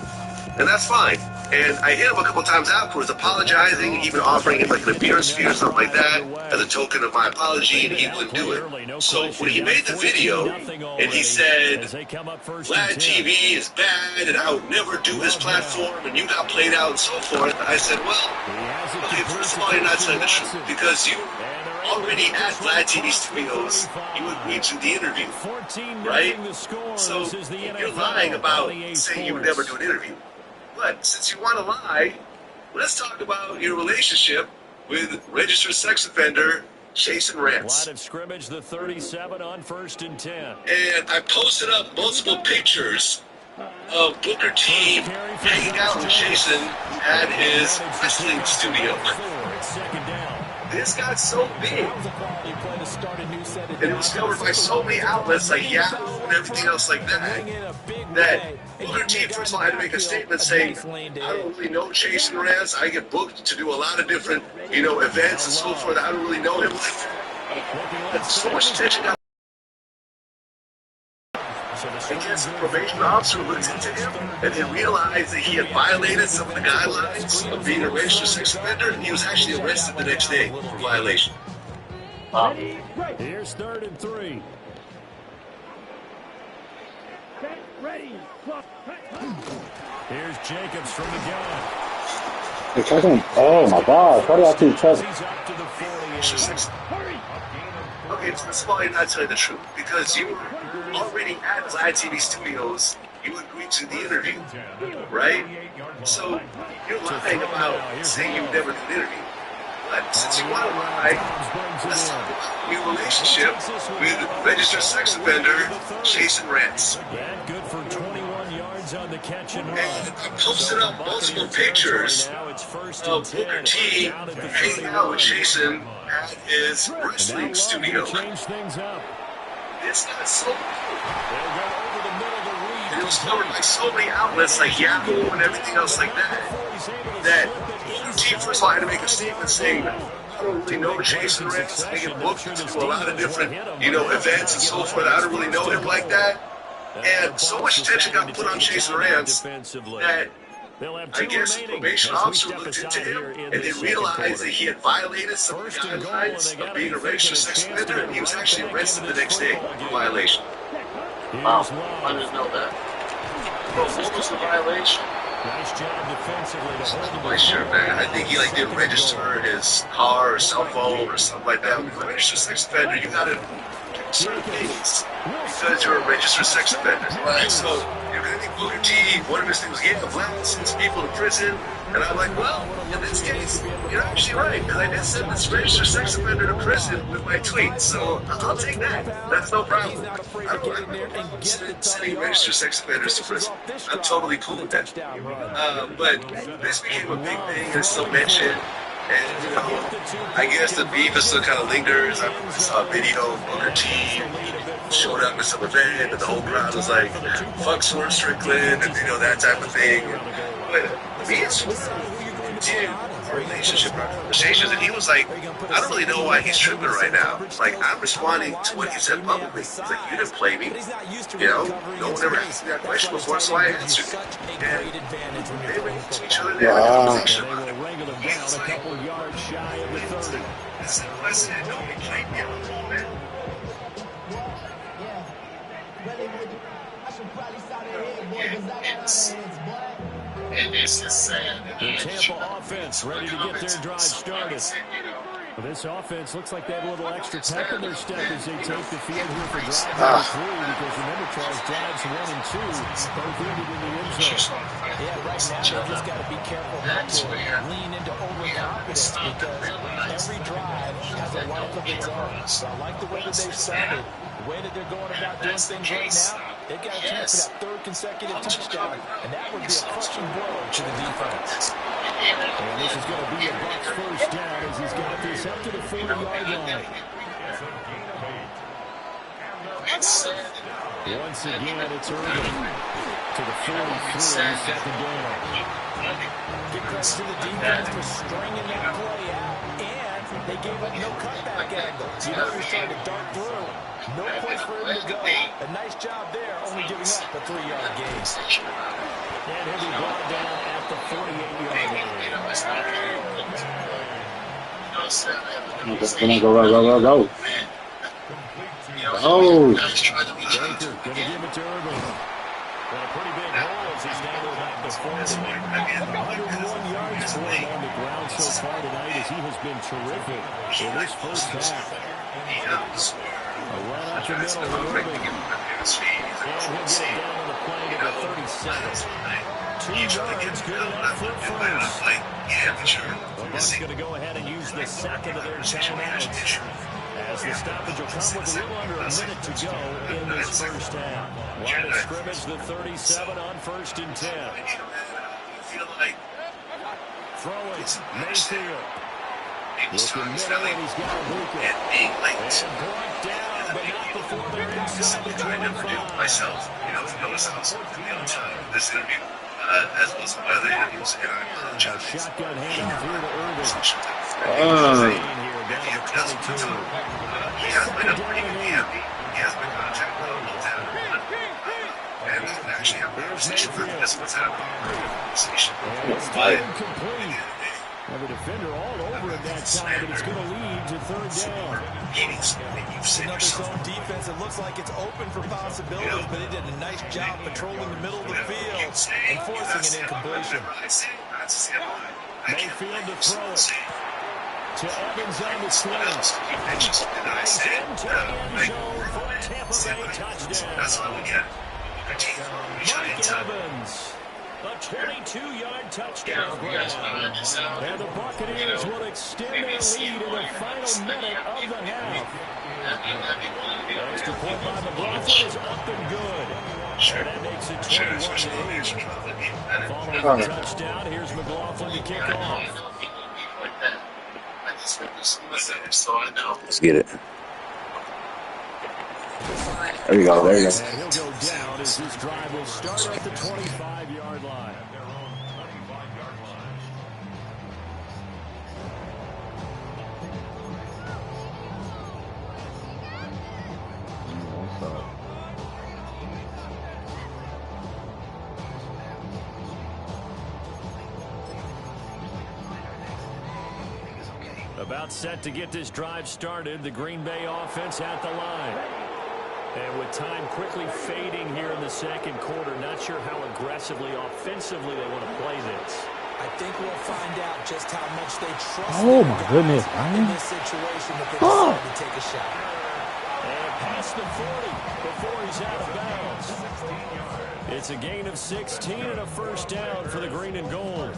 And that's fine. And I hit him a couple times afterwards, apologizing, even offering him like an appearance fee or something like that as a token of my apology, and he wouldn't do it. So when he made the video and he said, Vlad TV is bad and I would never do this platform and you got played out and so forth, I said, well, okay, first of all, you're not telling the truth because you already at Vlad TV Studios, you agreed to the interview, right? So you're lying about saying you would never do an interview. But since you want to lie, let's talk about your relationship with registered sex offender Jason Rance. Line of scrimmage, the 37 on 1st and 10. And I posted up multiple pictures of Booker T hanging out with Jason at his wrestling studio. This got so big, and it was covered by so many outlets like Yahoo and everything else like that, that Booker T first of all had to make a statement saying, I don't really know Jason Rance. I get booked to do a lot of different, events and so forth. I don't really know him. But so much attention got against the probation officer who looked into him and then realized that he had violated some of the guidelines of being a registered sex offender, and he was actually arrested the next day for violation. Here's 3rd and 3. Here's Jacobs from the gun. Oh my gosh, why do I keep touching? He's up to the 48. Okay, first of all, you're not telling the truth because you were already at Vlad TV Studios. You agreed to the interview, right? So you're lying about saying you would never do an interview. But since you want to lie, let's talk about your relationship with registered sex offender Jason Rance. Good for 21 yards on the catch and run. And I posted up multiple pictures of Booker T hanging out with Jason at his wrestling studio. This got so cool. And it was covered by so many outlets like Yahoo and everything else like that, that Booker T first of all had to make a statement saying, I don't really know Jason Rance. I get booked to do a lot of different, events and so forth. I don't really know him like that. And so much attention got put on Jason Rance that I guess the probation officer looked into him and they realized that he had violated some of the guidelines of being a registered sex offender, and he was actually arrested the next day for violation. Wow, I didn't know that. What was the violation? Nice job defensively to hold I'm quite sure, man. I think he didn't register his car or cell phone or something like that. With a registered sex offender, you gotta do certain things because you're a registered sex offender, right? So you're gonna think Booker T, one of his things was, Vlad sends people to prison. And I'm like, well, in this case, you're actually right, because I did send this registered sex offender to prison with my tweet, so I'll take that. That's no problem. I don't sending registered sex offenders to prison. I'm totally cool with that. But this became a big thing, and it's still mentioned. And, I guess the beef is still kind of lingers. I saw a video of Booker T showed up at some event, and the whole crowd was like, fuck Swerve Strickland, and that type of thing. But me and Swerve did a relationship conversations, and he was like, I don't really know why he's tripping right now. Like, I'm responding to what he said publicly. He's like, you didn't play me. No one ever asked me that question before, so I answered it. And they ran into each other, they had a conversation about it. He was like, this is a question, nobody played me at the moment. It's just sad. The Tampa offense ready to get their drive started. Well, this offense looks like they have a little extra pep in their step as they take the field here for drive number 3, because remember, Charles, drives 1 and 2 both ended in the end zone. Yeah, right now you just got to be careful not to lean into overconfidence, because every drive has a life of its own. So I like the way that they've started, the way that they're going about doing things right now. They've got a chance for that 3rd consecutive touchdown, and that would be a crushing blow to the defense. And this is going to be a Bucs first down as he's got this up to the 40-yard line. Once again, it's Irvin to the 43, second down. Good credit to the defense for stringing that play out, and they gave up no cutback angle. You know he's trying to dart through. No place for him to go. A nice job there, only giving up a 3-yard gain. And he'll be brought down at the 48-yard line. Go. Oh. Baker going to give it to Irvin. Got a pretty big hole as he's now about the 40. 101 yards for him on the ground so far tonight as he has been terrific in this first half. A run up the middle of Irvin. And he'll get it down on the play to the 37. 2 yards, good enough for first. The Bucs going to go ahead and use the second of their timeouts, as the stoppage will come with a little under a minute to go in this first half. Line of scrimmage, the 37 on 1st and 10. Throw it, Mayfield. Looking middle, and he's got a Luka. And brought down, but not before they're inside the 25. Myself, notice also this interview, as well as other interviews, and I'm shotgun handoff here to Irvin. Down to the 22. He has been a pretty good DMV. He has been contract and actually have a conversation with this what's happening. Incomplete. Well, the defender all over it that time, but it's going to lead to 3rd down. Another zone defense. It looks like it's open for possibilities, but it did a nice job patrolling the middle of the field and forcing an incompletion. Mayfield to throw it. To Evans on the swing. Into the end zone for a Tampa Bay touchdown. That's what we get. Mike Evans. A 22-yard touchdown grab. And the Buccaneers will extend their lead in the final minute of the half. Extra point by McLaughlin is up and good. And that makes it 21-8. Following the touchdown, here's McLaughlin to kick off. Let's get it. There you go. There you go. And he'll go down as this drive will start at the 25-yard line. About set to get this drive started, the Green Bay offense at the line. And with time quickly fading here in the second quarter, not sure how aggressively, offensively they want to play this. I think we'll find out just how much they trust in this situation that they decide to take a shot. And past the 40 before he's out of bounds. It's a gain of 16 and a first down for the green and gold.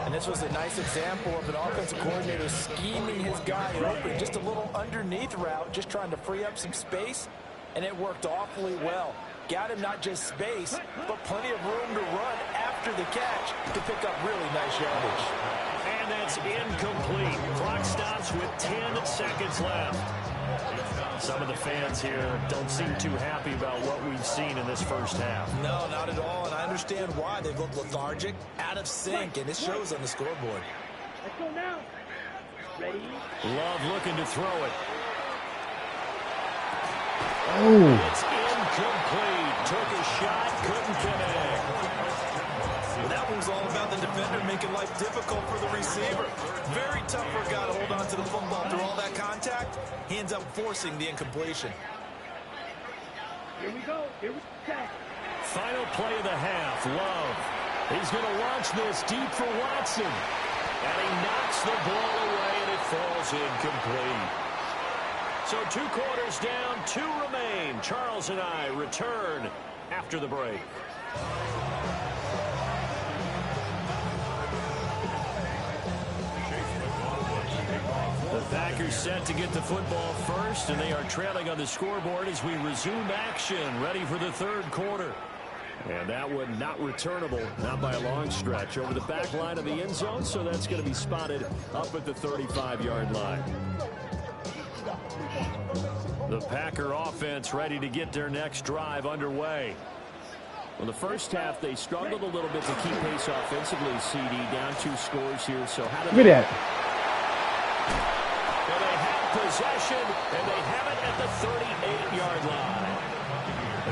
And this was a nice example of an offensive coordinator scheming his guy open. Just a little underneath route, just trying to free up some space. And it worked awfully well. Got him not just space, but plenty of room to run after the catch to pick up really nice yardage. And that's incomplete. Clock stops with 10 seconds left. Some of the fans here don't seem too happy about what we've seen in this first half. No, not at all, and I understand why. They've looked lethargic, out of sync, and it shows on the scoreboard. Let's go now. Ready? Love looking to throw it. Oh. It's incomplete. Took a shot, couldn't connect. Well, that one's all about the defender making life difficult for the receiver. Very tough for a guy to hold on to the football through all that contact. He ends up forcing the incompletion. Here we go. Here we go. Final play of the half. Love. He's going to launch this deep for Watson. And he knocks the ball away, and it falls incomplete. So 2 quarters down, 2 remain. Charles and I return after the break. The Packers set to get the football first, and they are trailing on the scoreboard as we resume action, ready for the third quarter. And that one not returnable, not by a long stretch, over the back line of the end zone, so that's going to be spotted up at the 35-yard line. The Packer offense ready to get their next drive underway. Well, the first half, they struggled a little bit to keep pace offensively, CD, down 2 scores here, so how do they... Look at that. And they have possession, and they have it at the 38-yard line.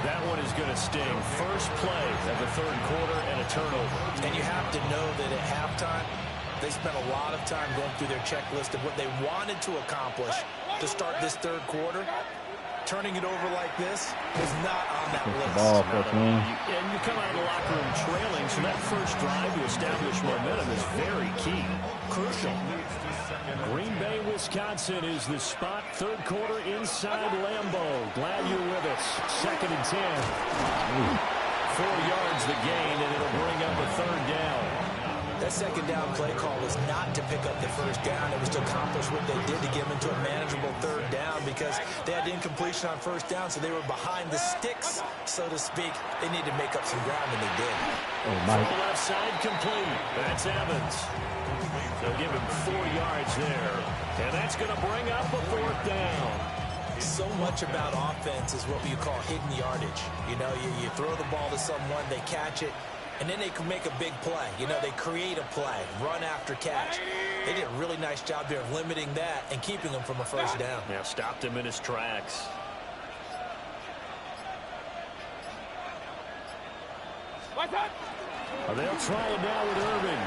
That one is going to sting. First play of the third quarter and a turnover. And you have to know that at halftime, they spent a lot of time going through their checklist of what they wanted to accomplish to start this third quarter. Turning it over like this was not on that list. And you come out of the locker room trailing, so that first drive to establish momentum is very key. Crucial. Green Bay, Wisconsin is the spot. Third quarter inside Lambeau. Glad you're with us. 2nd and 10. 4 yards the gain, and it'll bring up a third down. That second down play call was not to pick up the first down. It was to accomplish what they did to get them into a manageable third down because they had incompletion on first down, so they were behind the sticks, so to speak. They needed to make up some ground, and they did. Oh, Mike. The left side complete. That's Evans. They'll give him 4 yards there, and that's going to bring up a 4th down. So much about offense is what you call hidden yardage. You know, you throw the ball to someone, they catch it, and then they can make a big play. You know, they create a play, run after catch. They did a really nice job there of limiting that and keeping him from a first down. Yeah, stopped him in his tracks. They'll try it now with Irvin.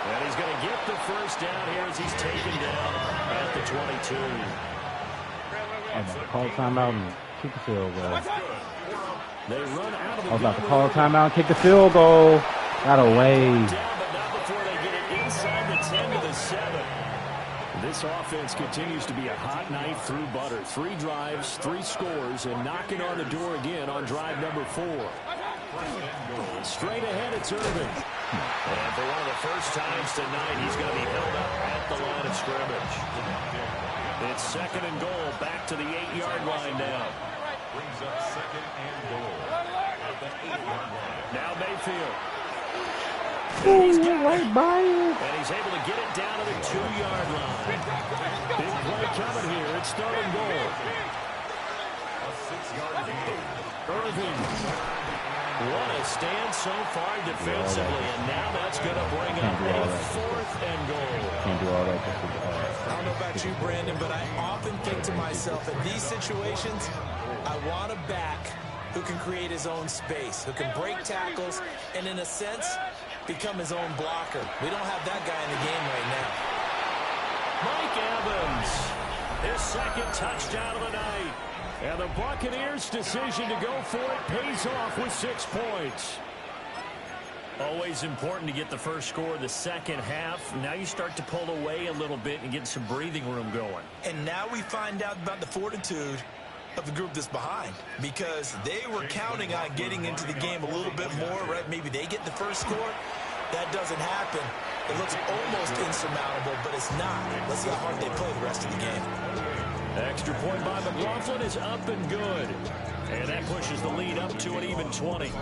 And he's going to get the first down here as he's taken down at the 22. Call timeout and kick the field goal. They run out of the I was about to call timeout and kick the field goal. Got away. But not before they get it inside the 10 to the 7. This offense continues to be a hot knife through butter. 3 drives, 3 scores, and knocking on the door again on drive number 4. Straight ahead, it's Irvin. And for one of the first times tonight, he's going to be held up at the line of scrimmage. It's 2nd and goal, back to the 8-yard line now. Brings up 2nd and goal at the 8-yard line. Now Mayfield. Ooh, right by it. And he's able to get it down to the 2-yard line. Big play coming here. It's 3rd and goal. A 6-yard gain. Irvin. What a stand so far defensively, and now that's going to bring up a 4th and goal. Can't do all that. I don't know about you, Brandon, but I often think to myself, in these situations, I want a back who can create his own space, who can break tackles, and in a sense, become his own blocker. We don't have that guy in the game right now. Mike Evans, his 2nd touchdown of the night. And the Buccaneers' decision to go for it pays off with 6 points. Always important to get the first score of the second half. Now you start to pull away a little bit and get some breathing room going. And now we find out about the fortitude of the group that's behind, because they were counting on getting into the game a little bit more, right? Maybe they get the first score. That doesn't happen. It looks almost insurmountable, but it's not. Let's see how hard they play the rest of the game. Extra point by McLaughlin is up and good. And that pushes the lead up to an even 20.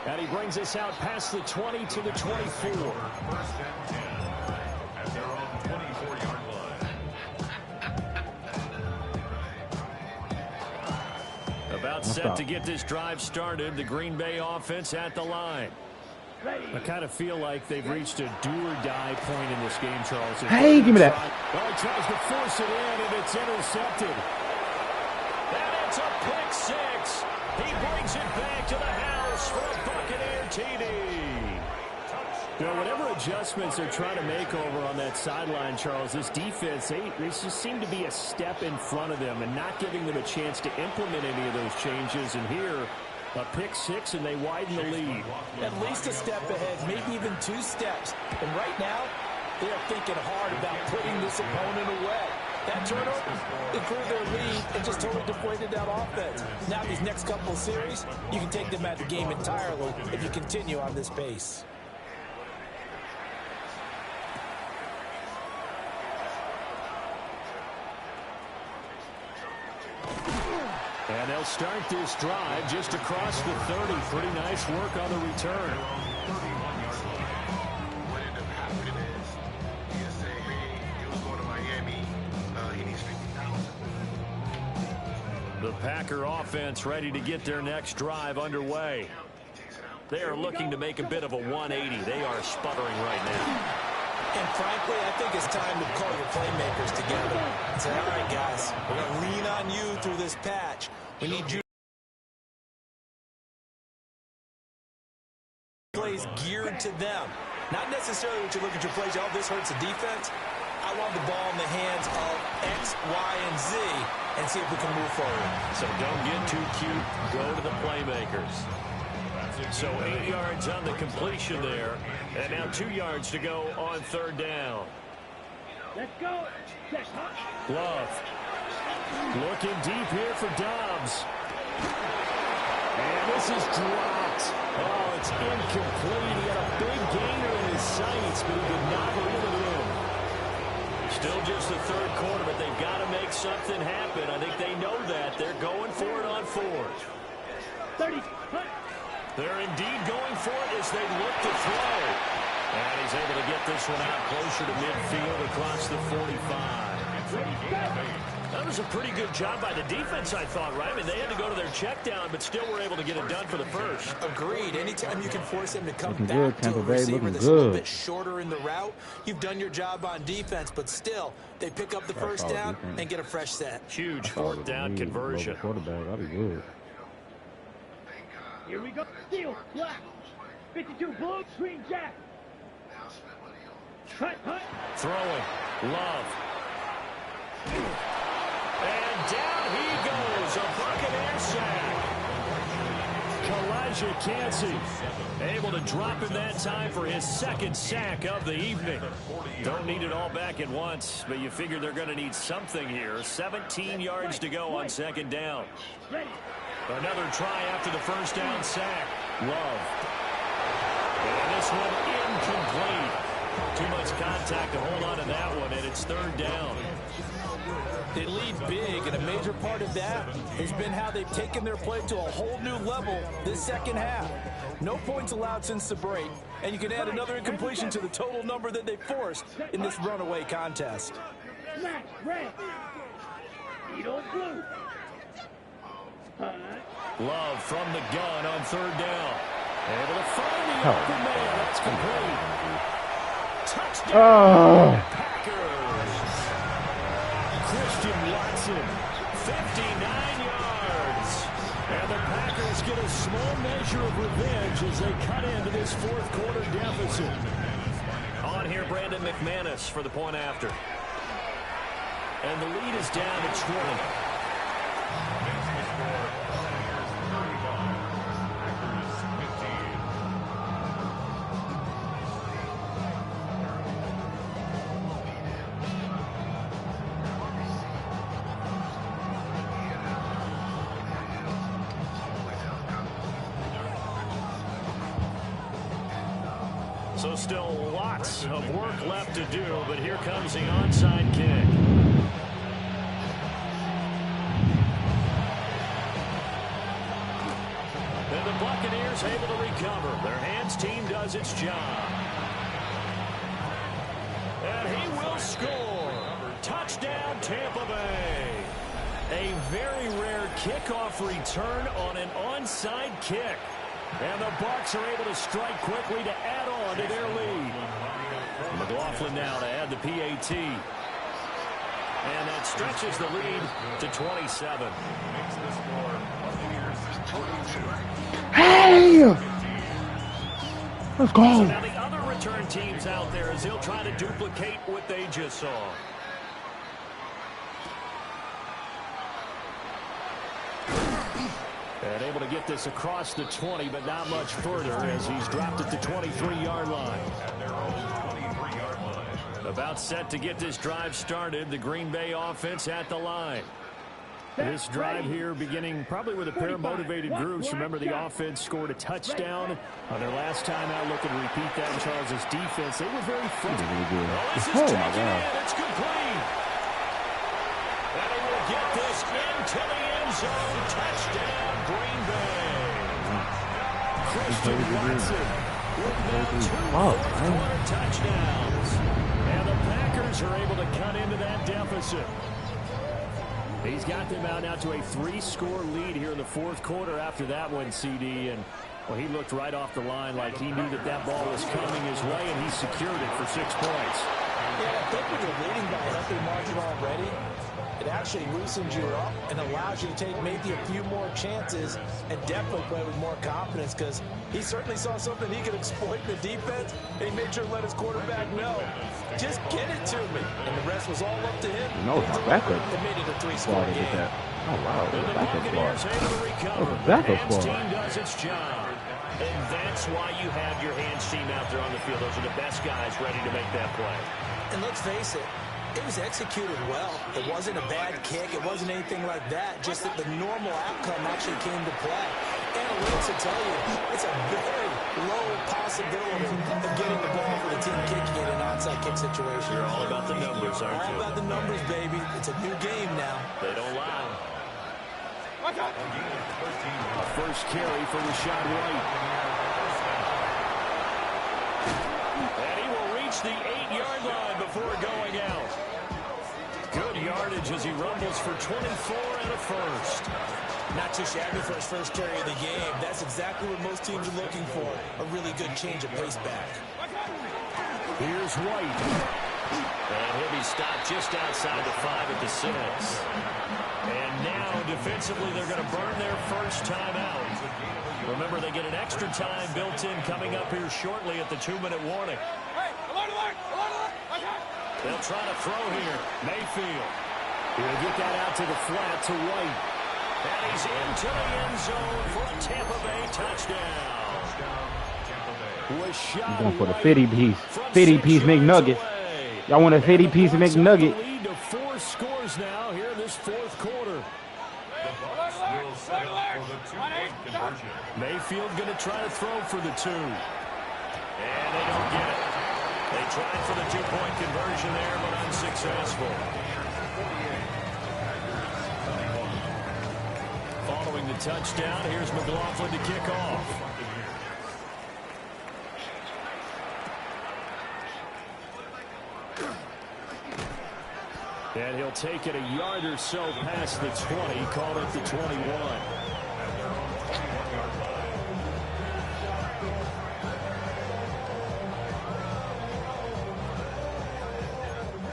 And he brings us out past the 20 to the 24. 1st and 10 at their own 24-yard line. About set to get this drive started. The Green Bay offense at the line. I kind of feel like they've reached a do-or-die point in this game, Charles. Hey, give me that. Well, he tries to force it in, and it's intercepted. And it's a pick 6. He brings it back to the house for a Buccaneer TD. You know, whatever adjustments they're trying to make over on that sideline, Charles, this defense, they just seem to be a step in front of them and not giving them a chance to implement any of those changes. And here, a pick 6, and they widen the lead. At least a step ahead, maybe even 2 steps. And right now, they are thinking hard about putting this opponent away. That turnover improved their lead and just totally deflated that offense. Now these next couple of series, you can take them out of the game entirely if you continue on this pace. And they'll start this drive just across the 30. Pretty nice work on the return. What ended up happening is he'll say, hey, he was going to Miami. He needs 50,000. The Packer offense ready to get their next drive underway. They are looking to make a bit of a 180. They are sputtering right now. And frankly, I think it's time to call your playmakers together and say, all right, guys, we're going to lean on you through this patch. We need you plays geared to them. Not necessarily what you look at your plays, oh, this hurts the defense. I want the ball in the hands of X, Y, and Z and see if we can move forward. So don't get too cute. Go to the playmakers. So 8 yards on the completion there. And now 2 yards to go on third down. Let's go. Love. Looking deep here for Dobbs. And this is dropped. Oh, it's incomplete. He had a big gainer in his sights, but he did not reel it in. Still just the third quarter, but they've got to make something happen. I think they know that. They're going for it on fourth. 30. They're indeed going for it as they look to throw. And he's able to get this one out closer to midfield across the 45. That was a pretty good job by the defense, I thought, right? I mean, they had to go to their check down, but still were able to get it done for the first. Agreed. Anytime you can force him to come Looking back good, to a Bay, receiver looking that's a little good. bit shorter in the route, you've done your job on defense, but still, they pick up the first down and get a fresh set. Huge fourth down conversion. Quarterback, that'd be good. Here we go. Steel, black. 52 blue, green jack. Hut. Throwing. Love. And down he goes. A Buccaneer sack. Kalijah Kancey able to drop him that time for his second sack of the evening. Don't need it all back at once, but you figure they're going to need something here. 17 yards to go on second down. Another try after the first down sack. Love. And this one incomplete. Too much contact to hold on to that one, and it's third down. They lead big, and a major part of that has been how they've taken their play to a whole new level this second half. No points allowed since the break, and you can add another incompletion to the total number that they forced in this runaway contest. Smash, red. Needle blue. Love from the gun on third down. Able to find the open man. That's complete. Touchdown, Packers. Christian Watson, 59 yards. And the Packers get a small measure of revenge as they cut into this fourth quarter deficit. On here, Brandon McManus for the point after. And the lead is down to 20. So still lots of work left to do, but here comes the onside kick. And the Buccaneers able to recover. Their hands team does its job. And he will score. Touchdown, Tampa Bay. A very rare kickoff return on an onside kick. And the Bucs are able to strike quickly to add on to their lead. McLaughlin now to add the PAT. And that stretches the lead to 27. Hey! Let's go. So now the other return teams out there as they'll try to duplicate what they just saw. And able to get this across the 20, but not much further as he's dropped it to 23-yard line. About set to get this drive started. The Green Bay offense at the line. This drive here beginning probably with a pair of motivated groups. Remember, the offense scored a touchdown on their last time out. Looking to repeat that in Charles' defense. They were very focused. Oh, my God. It's complete. And he will get this into the end zone. Touchdown, Green Bay. Christian Watson with now 2 fourth-quarter touchdowns. And the Packers are able to cut into that deficit. He's got them out now to a 3-score lead here in the fourth quarter after that one, CD. And, well, he looked right off the line like he knew that that ball was coming his way, and he secured it for 6 points. Yeah, I think when you're leading by a healthy margin already, it actually loosens you up and allows you to take maybe a few more chances and definitely play with more confidence, because he certainly saw something he could exploit in the defense, and he made sure to let his quarterback know, just get it to me. And the rest was all up to him. No, it's backup. It made it a 3-score game. Oh, wow. And the Buccaneers able to recover. Backup team does its job. And that's why you have your hands team out there on the field. Those are the best guys ready to make that play. And let's face it, it was executed well. It wasn't a bad kick. It wasn't anything like that. Just that the normal outcome actually came to play. Analytics will tell you it's a very low possibility of getting the ball for the team kicking it in an onside kick situation. You're all about the numbers, aren't you? All about the numbers, baby. It's a new game now. They don't lie. First carry for Rashad White. And he will reach the 8-yard line before going out. Good yardage as he rumbles for 24 and a first. Not too shabby for his first carry of the game. That's exactly what most teams are looking for. A really good change of pace back. Here's White. And he'll be stopped just outside the 5 at the 6. And now, defensively, they're going to burn their first time out. Remember, they get an extra time built in coming up here shortly at the 2-minute warning. They'll try to throw here. Mayfield. He'll get that out to the flat to White. And he's into the end zone for a Tampa Bay touchdown. I'm going for the 50-piece. 50-piece McNuggets. Y'all want a 50-piece McNugget? Lead to 4 scores now here in this fourth quarter. Mayfield going to try to throw for the 2. And they don't get it. They tried for the 2-point conversion there, but unsuccessful. Following the touchdown, here's McLaughlin to kick off. And he'll take it a yard or so past the 20, called it the 21.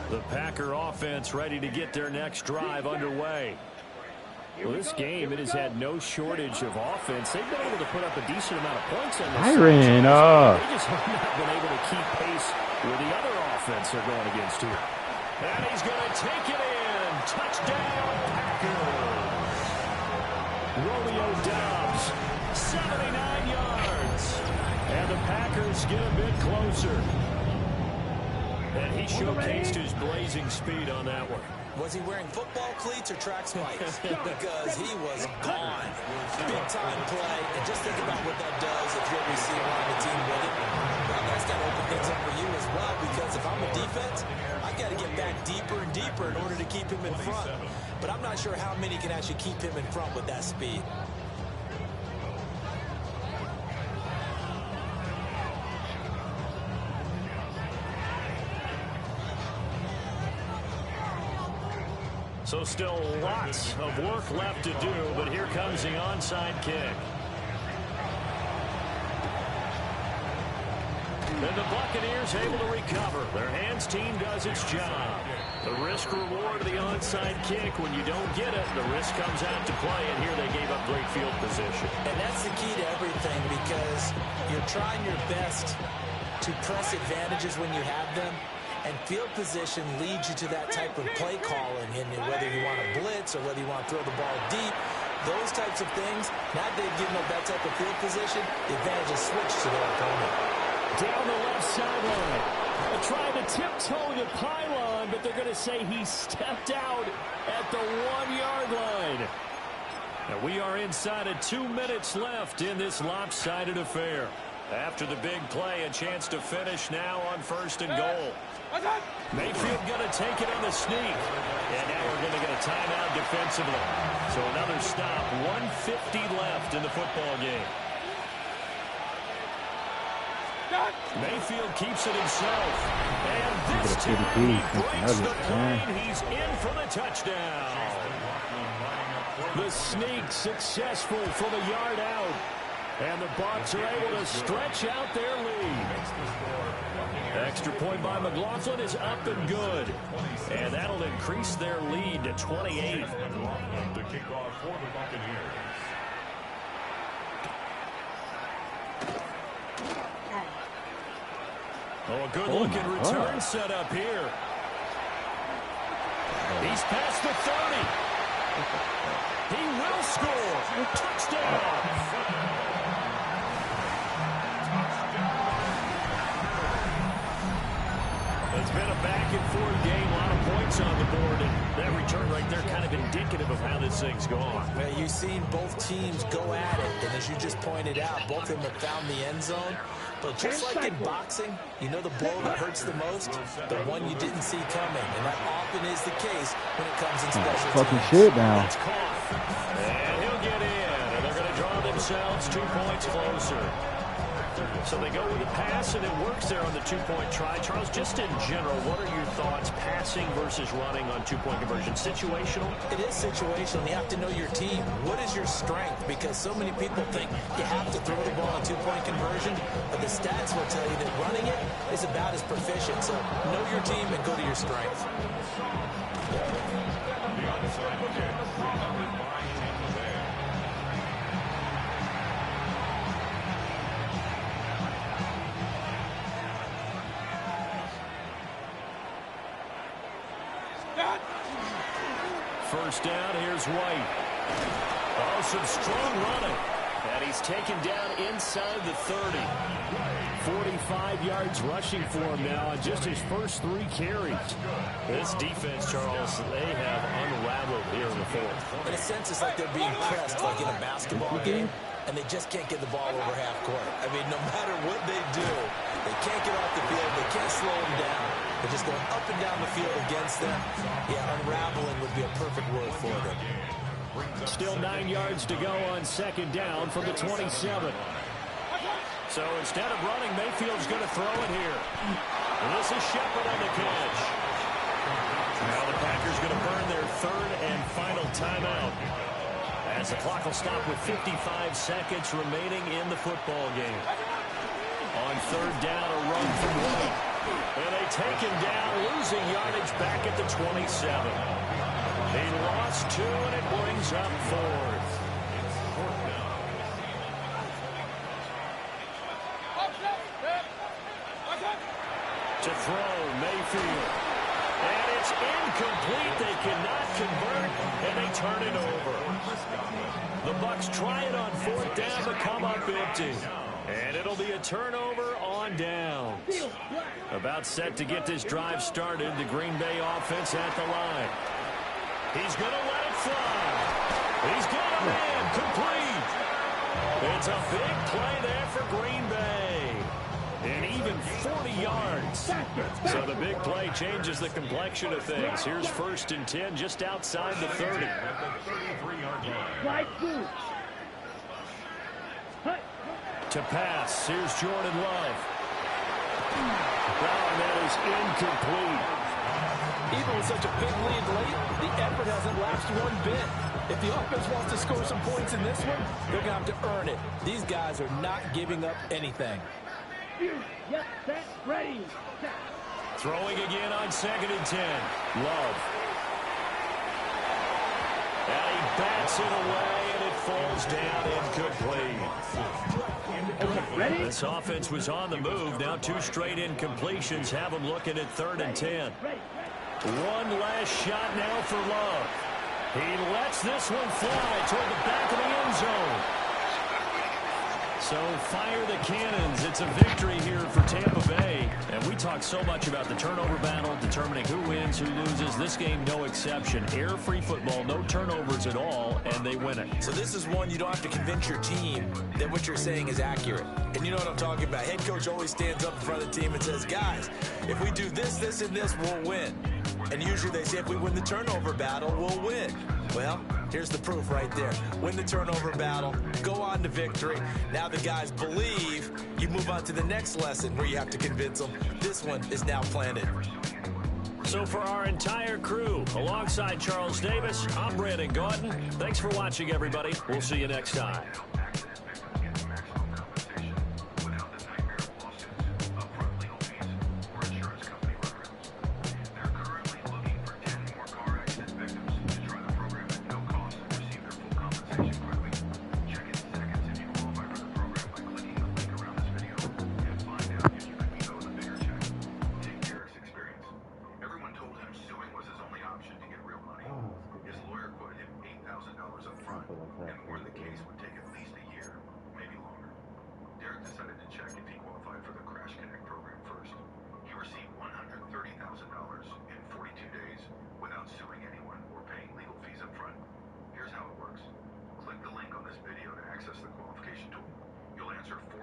The Packer offense ready to get their next drive underway. Well, this game, it has had no shortage of offense. They've been able to put up a decent amount of points on this. Byron, they just have not been able to keep pace with the other offense they're going against here. And he's going to take it in. Touchdown, Packers. Romeo Doubs, 79 yards. And the Packers get a bit closer. And he showcased his blazing speed on that one. Was he wearing football cleats or track spikes? Because he was gone. Big-time play. And just think about what that does if you're a receiver on the team with it. Well, that's got to open things up for you as well, because if I'm a defense, I've got to get back deeper and deeper in order to keep him in front. But I'm not sure how many can actually keep him in front with that speed. So still lots of work left to do, but here comes the onside kick. And the Buccaneers able to recover. Their hands team does its job. The risk reward of the onside kick. When you don't get it, the risk comes out to play, and here they gave up great field position. And that's the key to everything, because you're trying your best to press advantages when you have them. And field position leads you to that type of play calling, and whether you want to blitz or whether you want to throw the ball deep, those types of things, now they've given up that type of field position, the advantage is switched to their opponent. Down the left sideline. Trying to tiptoe the pylon, but they're going to say he stepped out at the 1-yard line. And we are inside of 2 minutes left in this lopsided affair. After the big play, a chance to finish now on 1st and goal. Mayfield going to take it on the sneak. And now we're going to get a timeout defensively. So another stop. 1:50 left in the football game. Mayfield keeps it himself. And this time he breaks the plane. He's in for the touchdown. The sneak successful for the yard out. And the Bucs are able to stretch out their lead. Extra point by McLaughlin is up and good. And that'll increase their lead to 28. The kickoff for the Buccaneers. Oh, a good-looking return set up here. He's past the 30. He will score. Touchdown. It's been a back-and-forth game, a lot of points on the board, and that return right there kind of indicative of how this thing's gone. Well, you've seen both teams go at it, and as you just pointed out, both of them have found the end zone. But just like in boxing, you know the blow that hurts the most? The one you didn't see coming, and that often is the case when it comes in special teams. Fucking shit now. It's caught, and he'll get in, and they're going to draw themselves 2 points closer. So they go with a pass, and it works there on the 2-point try. Charles, just in general, what are your thoughts passing versus running on 2-point conversion? Situational? It is situational. You have to know your team. What is your strength? Because so many people think you have to throw the ball on 2-point conversion, but the stats will tell you that running it is about as proficient. So know your team and go to your strength. The onside kick recovered by Tampa Bay. First down, here's White. Oh, some strong running. And he's taken down inside the 30. 45 yards rushing for him now on just his first 3 carries. This defense, Charles, they have unraveled here in the fourth. In a sense, it's like they're being pressed like in a basketball game, and they just can't get the ball over half court. I mean, no matter what they do, they can't get off the field. They can't slow them down. They're just going up and down the field against them. Yeah, unraveling would be a perfect word for them. Still 9 yards to go on 2nd down from the 27. So instead of running, Mayfield's going to throw it here. And this is Shepard on the catch. Now the Packers going to burn their 3rd and final timeout, as the clock will stop with 55 seconds remaining in the football game. On 3rd down, a run from White. And they take him down, losing yardage back at the 27. He lost 2, and it brings up 4th. To throw, Mayfield. And it's incomplete. They cannot convert, and they turn it over. The Bucs try it on 4th down to come up empty. And it'll be a turnover on downs. About set to get this drive started, the Green Bay offense at the line. He's going to let it fly. He's got it in, complete. It's a big play there for Green Bay. And even 40 yards. So the big play changes the complexion of things. Here's 1st and 10 just outside the 30. To pass, here's Jordan Love. Wow, that is incomplete. Even with such a big lead late, the effort hasn't lapsed one bit. If the offense wants to score some points in this one, they're going to have to earn it. These guys are not giving up anything. Yep, set, ready. Throwing again on 2nd and 10. Love. And he bats it away, and it falls down incomplete. Ready? This offense was on the move. Now 2 straight incompletions have them looking at 3rd and 10. One last shot now for Love. He lets this one fly toward the back of the end zone. So fire the cannons. It's a victory here for Tampa Bay. And we talk so much about the turnover battle, determining who wins, who loses. This game, no exception. Air-free football, no turnovers at all, and they win it. So this is one you don't have to convince your team that what you're saying is accurate. And you know what I'm talking about. Head coach always stands up in front of the team and says, guys, if we do this, this, and this, we'll win. And usually they say if we win the turnover battle, we'll win. Well, here's the proof right there. Win the turnover battle, go on to victory. Now the guys believe. You move on to the next lesson where you have to convince them. This one is now planted. So for our entire crew, alongside Charles Davis, I'm Brandon Gaudin. Thanks for watching, everybody. We'll see you next time.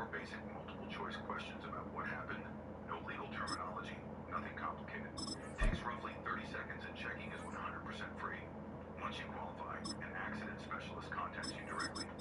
Basic multiple choice questions about what happened. No legal terminology, nothing complicated. Takes roughly 30 seconds and checking is 100% free. Once you qualify, an accident specialist contacts you directly.